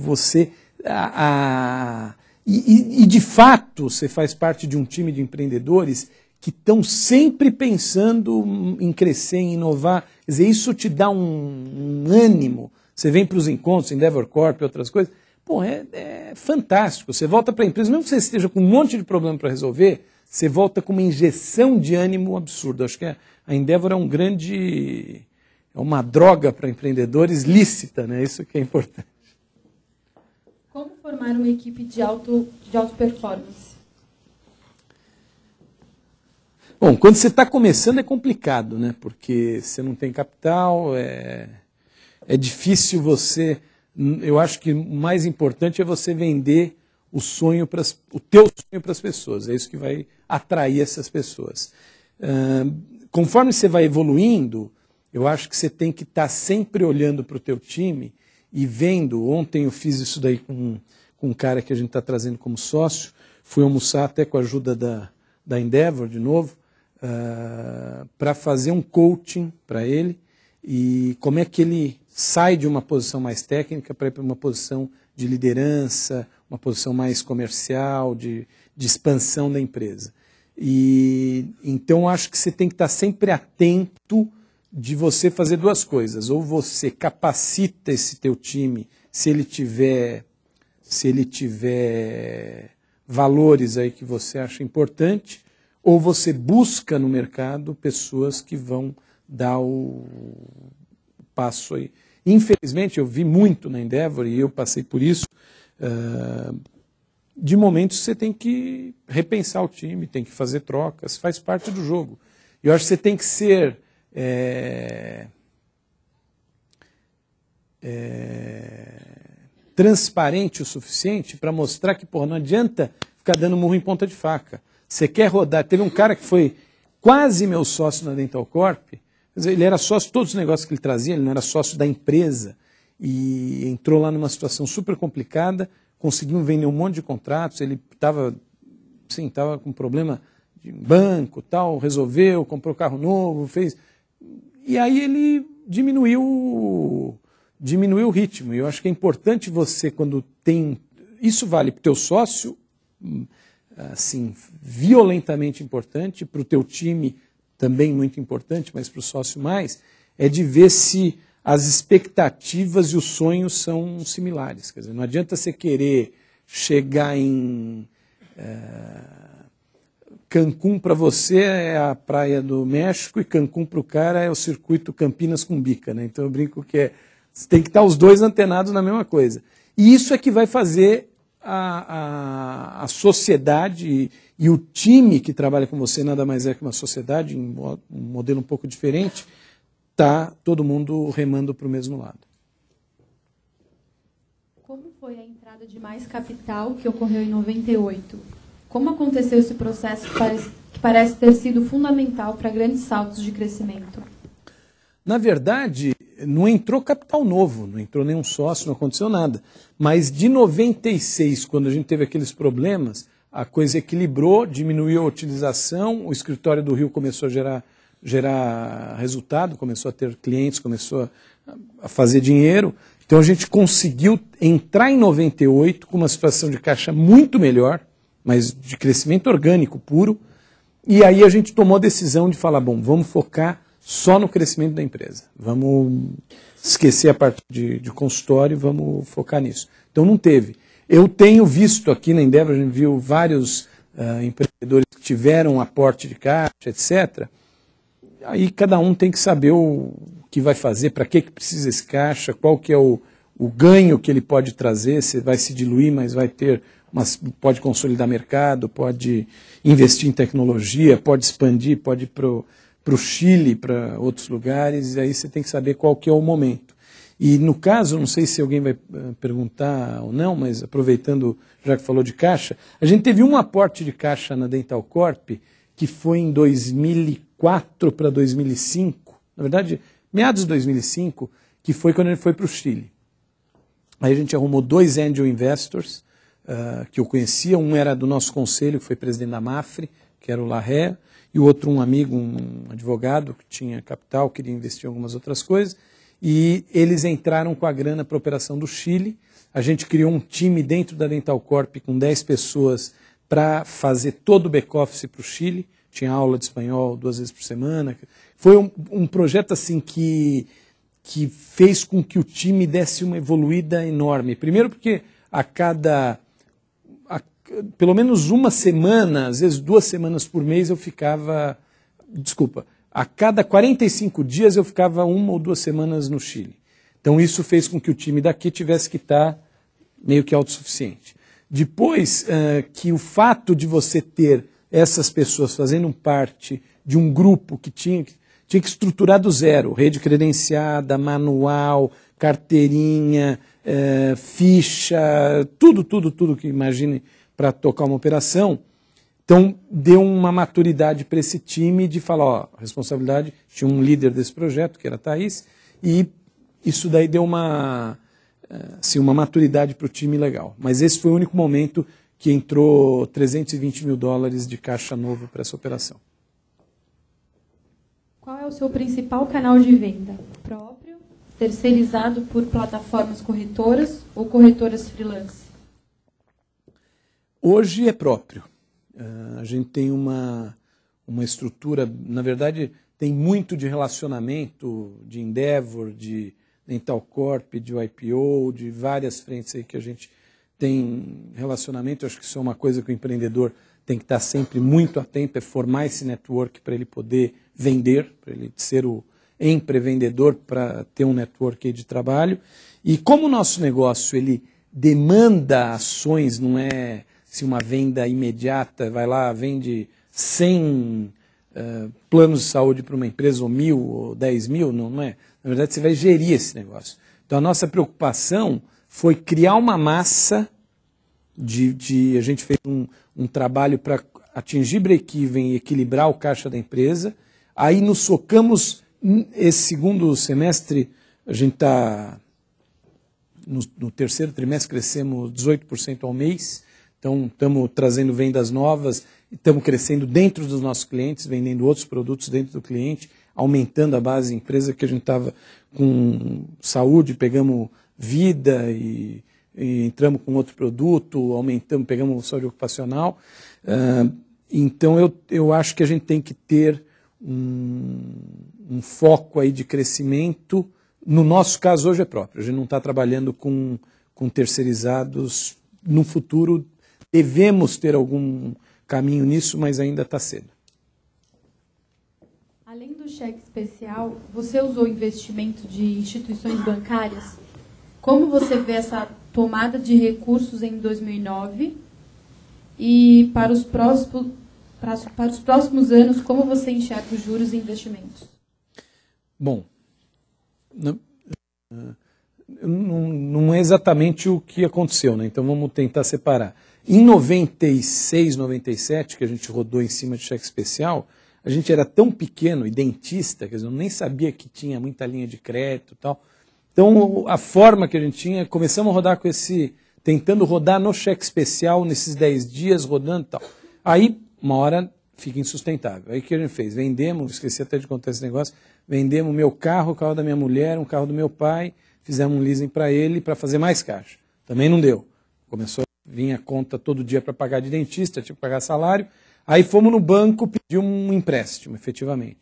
[SPEAKER 1] E, de fato, você faz parte de um time de empreendedores que estão sempre pensando em crescer, em inovar. Quer dizer, isso te dá um ânimo. Você vem para os encontros, Endeavor Corp e outras coisas. Pô, é fantástico. Você volta para a empresa, mesmo que você esteja com um monte de problema para resolver, você volta com uma injeção de ânimo absurda. Acho que a Endeavor é uma droga para empreendedores lícita, né? Isso que é importante.
[SPEAKER 4] Como formar uma equipe de alta performance?
[SPEAKER 1] Bom, quando você está começando é complicado, né? Porque você não tem capital, é difícil você... Eu acho que o mais importante é você vender o teu sonho para as pessoas. É isso que vai atrair essas pessoas. Conforme você vai evoluindo, eu acho que você tem que estar sempre olhando para o teu time e vendo. Ontem eu fiz isso daí com um cara que a gente está trazendo como sócio. Fui almoçar até com a ajuda da Endeavor, de novo, para fazer um coaching para ele e como é que ele sai de uma posição mais técnica para ir para uma posição de liderança, uma posição mais comercial, de expansão da empresa. E então acho que você tem que estar sempre atento de você fazer duas coisas. Ou você capacita esse teu time, se ele tiver valores aí que você acha importante, ou você busca no mercado pessoas que vão dar o passo aí. Infelizmente, eu vi muito na Endeavor, e eu passei por isso, de momentos que você tem que repensar o time, tem que fazer trocas, faz parte do jogo. Eu acho que você tem que ser transparente o suficiente para mostrar que não adianta ficar dando murro em ponta de faca. Você quer rodar. Teve um cara que foi quase meu sócio na Dental Corp. Quer dizer, ele era sócio de todos os negócios que ele trazia, ele não era sócio da empresa. E entrou lá numa situação super complicada, conseguiu vender um monte de contratos, ele estava com problema de banco, tal, resolveu, comprou carro novo, fez... E aí ele diminuiu o ritmo. E eu acho que é importante você, quando tem... Isso vale para o teu sócio, assim, violentamente importante, para o teu time também muito importante, mas para o sócio mais, é de ver se as expectativas e os sonhos são similares. Quer dizer, não adianta você querer chegar em... Cancún para você é a praia do México e Cancún para o cara é o circuito Campinas com Bica, né? Então eu brinco que você tem que estar os dois antenados na mesma coisa. E isso é que vai fazer a sociedade e o time que trabalha com você, nada mais é que uma sociedade, um modelo um pouco diferente, tá todo mundo remando para o mesmo lado.
[SPEAKER 4] Como foi a entrada de mais capital que ocorreu em 98? Como aconteceu esse processo que parece ter sido fundamental para grandes saltos de crescimento?
[SPEAKER 1] Na verdade, não entrou capital novo, não entrou nenhum sócio, não aconteceu nada. Mas de 96, quando a gente teve aqueles problemas, a coisa equilibrou, diminuiu a utilização, o escritório do Rio começou a gerar resultado, começou a ter clientes, começou a fazer dinheiro. Então a gente conseguiu entrar em 98 com uma situação de caixa muito melhor, mas de crescimento orgânico puro, e aí a gente tomou a decisão de falar, bom, vamos focar só no crescimento da empresa, vamos esquecer a parte de consultório e vamos focar nisso. Então não teve. Eu tenho visto aqui na Endeavor, a gente viu vários empreendedores que tiveram aporte de caixa, etc. Aí cada um tem que saber o que vai fazer, para que precisa esse caixa, qual que é o ganho que ele pode trazer, se vai se diluir, mas vai ter... pode consolidar mercado, pode investir em tecnologia, pode expandir, pode ir para o Chile, para outros lugares, e aí você tem que saber qual que é o momento. E no caso, não sei se alguém vai perguntar ou não, mas aproveitando, já que falou de caixa, a gente teve um aporte de caixa na Dental Corp, que foi em 2004 para 2005, na verdade, meados de 2005, que foi quando ele foi para o Chile. Aí a gente arrumou 2 angel investors, que eu conhecia, um era do nosso conselho, que foi presidente da Mafre, que era o Larré, e o outro um amigo, um advogado que tinha capital, queria investir em algumas outras coisas, e eles entraram com a grana para a operação do Chile, a gente criou um time dentro da Dental Corp com 10 pessoas para fazer todo o back-office para o Chile. Tinha aula de espanhol 2 vezes por semana. Foi um projeto assim que fez com que o time desse uma evoluída enorme. Primeiro porque pelo menos uma semana, às vezes 2 semanas por mês eu ficava... Desculpa, a cada 45 dias eu ficava 1 ou 2 semanas no Chile. Então isso fez com que o time daqui tivesse que estar meio que autossuficiente. Depois que o fato de você ter essas pessoas fazendo parte de um grupo que tinha que estruturar do zero, rede credenciada, manual, carteirinha, ficha, tudo que imagine para tocar uma operação. Então, deu uma maturidade para esse time de falar, ó, a responsabilidade, tinha um líder desse projeto, que era a Thaís, e isso daí deu uma maturidade para o time legal. Mas esse foi o único momento que entrou $320 mil de caixa novo para essa operação.
[SPEAKER 4] Qual é o seu principal canal de venda? Próprio, terceirizado por plataformas corretoras ou corretoras freelance?
[SPEAKER 1] Hoje é próprio. A gente tem uma estrutura, na verdade, tem muito de relacionamento, de Endeavor, de Dental Corp, de IPO, de várias frentes aí que a gente tem relacionamento. Eu acho que isso é uma coisa que o empreendedor tem que estar sempre muito atento, é formar esse network para ele poder vender, para ele ser o empreendedor, para ter um network aí de trabalho. E como o nosso negócio ele demanda ações, não é se uma venda imediata, vai lá, vende 100 planos de saúde para uma empresa, ou 1.000, ou 10 mil, não é. Na verdade, você vai gerir esse negócio. Então, a nossa preocupação foi criar uma massa a gente fez um trabalho para atingir break-even e equilibrar o caixa da empresa. Aí nos focamos, esse segundo semestre, a gente está, no terceiro trimestre, crescemos 18% ao mês. Então, estamos trazendo vendas novas, estamos crescendo dentro dos nossos clientes, vendendo outros produtos dentro do cliente, aumentando a base de empresa, que a gente estava com saúde, pegamos vida e entramos com outro produto, aumentamos, pegamos saúde ocupacional. Então, eu acho que a gente tem que ter um foco aí de crescimento. No nosso caso, hoje é próprio. A gente não está trabalhando com terceirizados. No futuro, devemos ter algum caminho nisso, mas ainda está cedo.
[SPEAKER 4] Além do cheque especial, você usou investimento de instituições bancárias? Como você vê essa tomada de recursos em 2009? E para os próximos anos, como você enxerga os juros e investimentos? Bom,
[SPEAKER 1] não é exatamente o que aconteceu, né? Então vamos tentar separar. Em 96, 97, que a gente rodou em cima de cheque especial, a gente era tão pequeno e dentista, quer dizer, eu nem sabia que tinha muita linha de crédito e tal. Então, a forma que a gente tinha, começamos a rodar com tentando rodar no cheque especial, nesses 10 dias, rodando e tal. Aí, uma hora, fica insustentável. Aí o que a gente fez? Vendemos, esqueci até de contar esse negócio, vendemos meu carro, o carro da minha mulher, um carro do meu pai, fizemos um leasing para ele para fazer mais caixa. Também não deu. Começou a vir a conta todo dia para pagar de dentista, tinha que pagar salário. Aí fomos no banco pedir um empréstimo, efetivamente.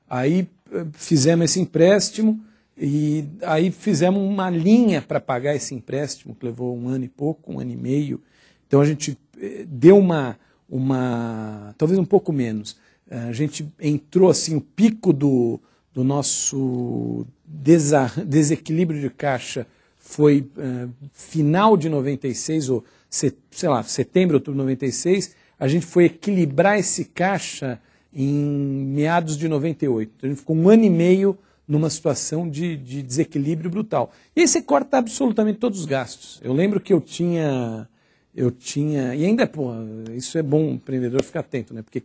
[SPEAKER 1] Aí fizemos esse empréstimo e aí fizemos uma linha para pagar esse empréstimo, que levou 1 ano e pouco, 1 ano e meio. Então a gente deu talvez um pouco menos. A gente entrou assim, o pico do nosso desequilíbrio de caixa foi final de 96, ou setembro, outubro de 96, a gente foi equilibrar esse caixa em meados de 98. Então, a gente ficou 1 ano e meio numa situação de desequilíbrio brutal. E aí você corta absolutamente todos os gastos. Eu lembro que eu tinha e ainda, isso é bom o empreendedor ficar atento, né? Porque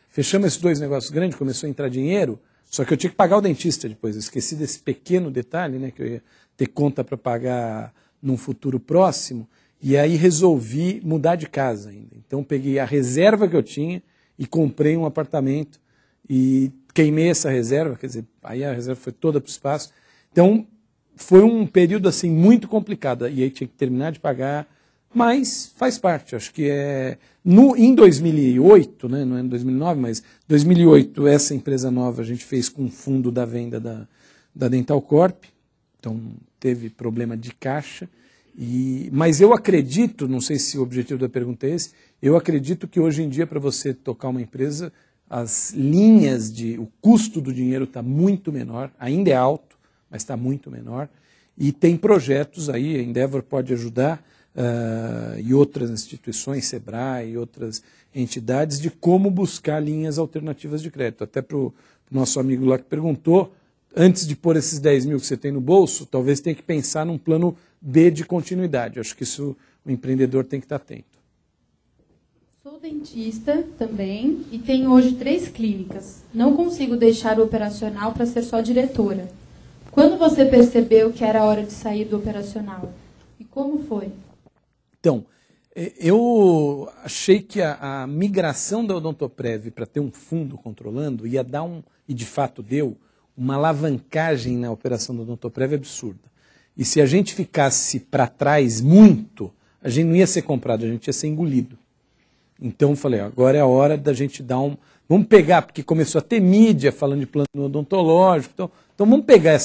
[SPEAKER 1] fechamos esses 2 negócios grandes, começou a entrar dinheiro, só que eu tinha que pagar o dentista depois. Eu esqueci desse pequeno detalhe, né? Que eu ia ter conta para pagar num futuro próximo. E aí resolvi mudar de casa ainda. Então peguei a reserva que eu tinha e comprei um apartamento e queimei essa reserva, quer dizer, aí a reserva foi toda para o espaço. Então foi um período assim muito complicado, e aí tinha que terminar de pagar, mas faz parte. Acho que em 2008, né, não é em 2009, mas 2008, essa empresa nova a gente fez com o fundo da venda da Dental Corp, então teve problema de caixa, mas eu acredito, não sei se o objetivo da pergunta é esse, eu acredito que hoje em dia para você tocar uma empresa, as linhas o custo do dinheiro está muito menor, ainda é alto, mas está muito menor, e tem projetos aí, a Endeavor pode ajudar, e outras instituições, Sebrae e outras entidades, de como buscar linhas alternativas de crédito. Até para o nosso amigo lá que perguntou, antes de pôr esses 10 mil que você tem no bolso, talvez tenha que pensar num plano B de continuidade. Acho que isso o empreendedor tem que estar atento.
[SPEAKER 4] Sou dentista também e tenho hoje 3 clínicas. Não consigo deixar o operacional para ser só diretora. Quando você percebeu que era hora de sair do operacional? E como foi?
[SPEAKER 1] Então, eu achei que a migração da Odontoprev para ter um fundo controlando ia dar e de fato deu, uma alavancagem na operação da Odontoprev absurda. E se a gente ficasse para trás muito, a gente não ia ser comprado, a gente ia ser engolido. Então eu falei, agora é a hora da gente dar vamos pegar, porque começou a ter mídia falando de plano odontológico, então vamos pegar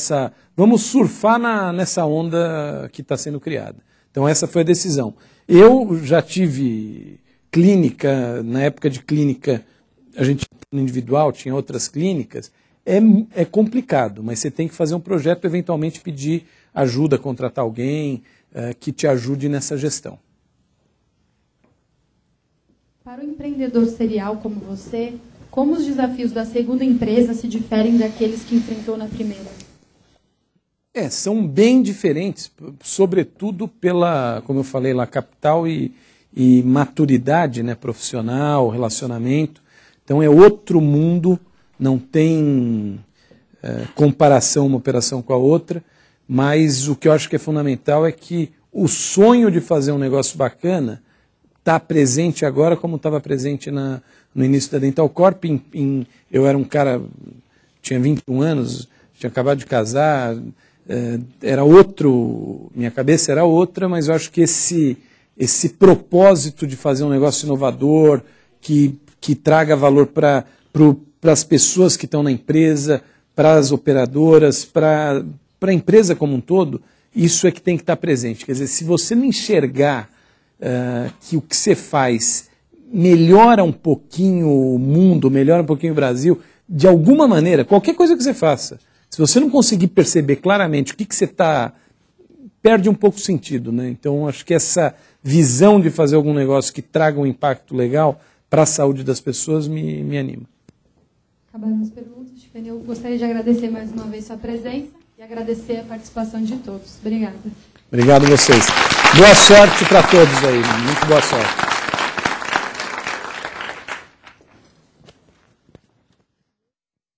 [SPEAKER 1] vamos surfar nessa onda que está sendo criada. Então essa foi a decisão. Eu já tive clínica, na época de clínica, a gente tinha individual, tinha outras clínicas, é complicado, mas você tem que fazer um projeto, eventualmente pedir ajuda, contratar alguém que te ajude nessa gestão.
[SPEAKER 4] Para o empreendedor serial como você, como os desafios da segunda empresa se diferem daqueles que enfrentou na primeira?
[SPEAKER 1] São bem diferentes, sobretudo pela, como eu falei lá, capital e maturidade, né, profissional, relacionamento. Então é outro mundo, não tem comparação uma operação com a outra, mas o que eu acho que é fundamental é que o sonho de fazer um negócio bacana está presente agora como estava presente no início da Dental Corp. Eu era um cara, tinha 21 anos, tinha acabado de casar, era outro, minha cabeça era outra, mas eu acho que esse propósito de fazer um negócio inovador, que traga valor para as pessoas que estão na empresa, para as operadoras, para a empresa como um todo, isso é que tem que estar presente. Quer dizer, se você não enxergar que o que você faz melhora um pouquinho o mundo, melhora um pouquinho o Brasil, de alguma maneira, qualquer coisa que você faça, se você não conseguir perceber claramente o que você está, perde um pouco o sentido, né? Então, acho que essa visão de fazer algum negócio que traga um impacto legal para a saúde das pessoas me anima.
[SPEAKER 4] Acabaram as perguntas, Tiffany. Eu gostaria de agradecer mais uma vez sua presença e agradecer a participação de todos. Obrigada.
[SPEAKER 1] Obrigado a vocês. Boa sorte para todos aí, muito boa sorte.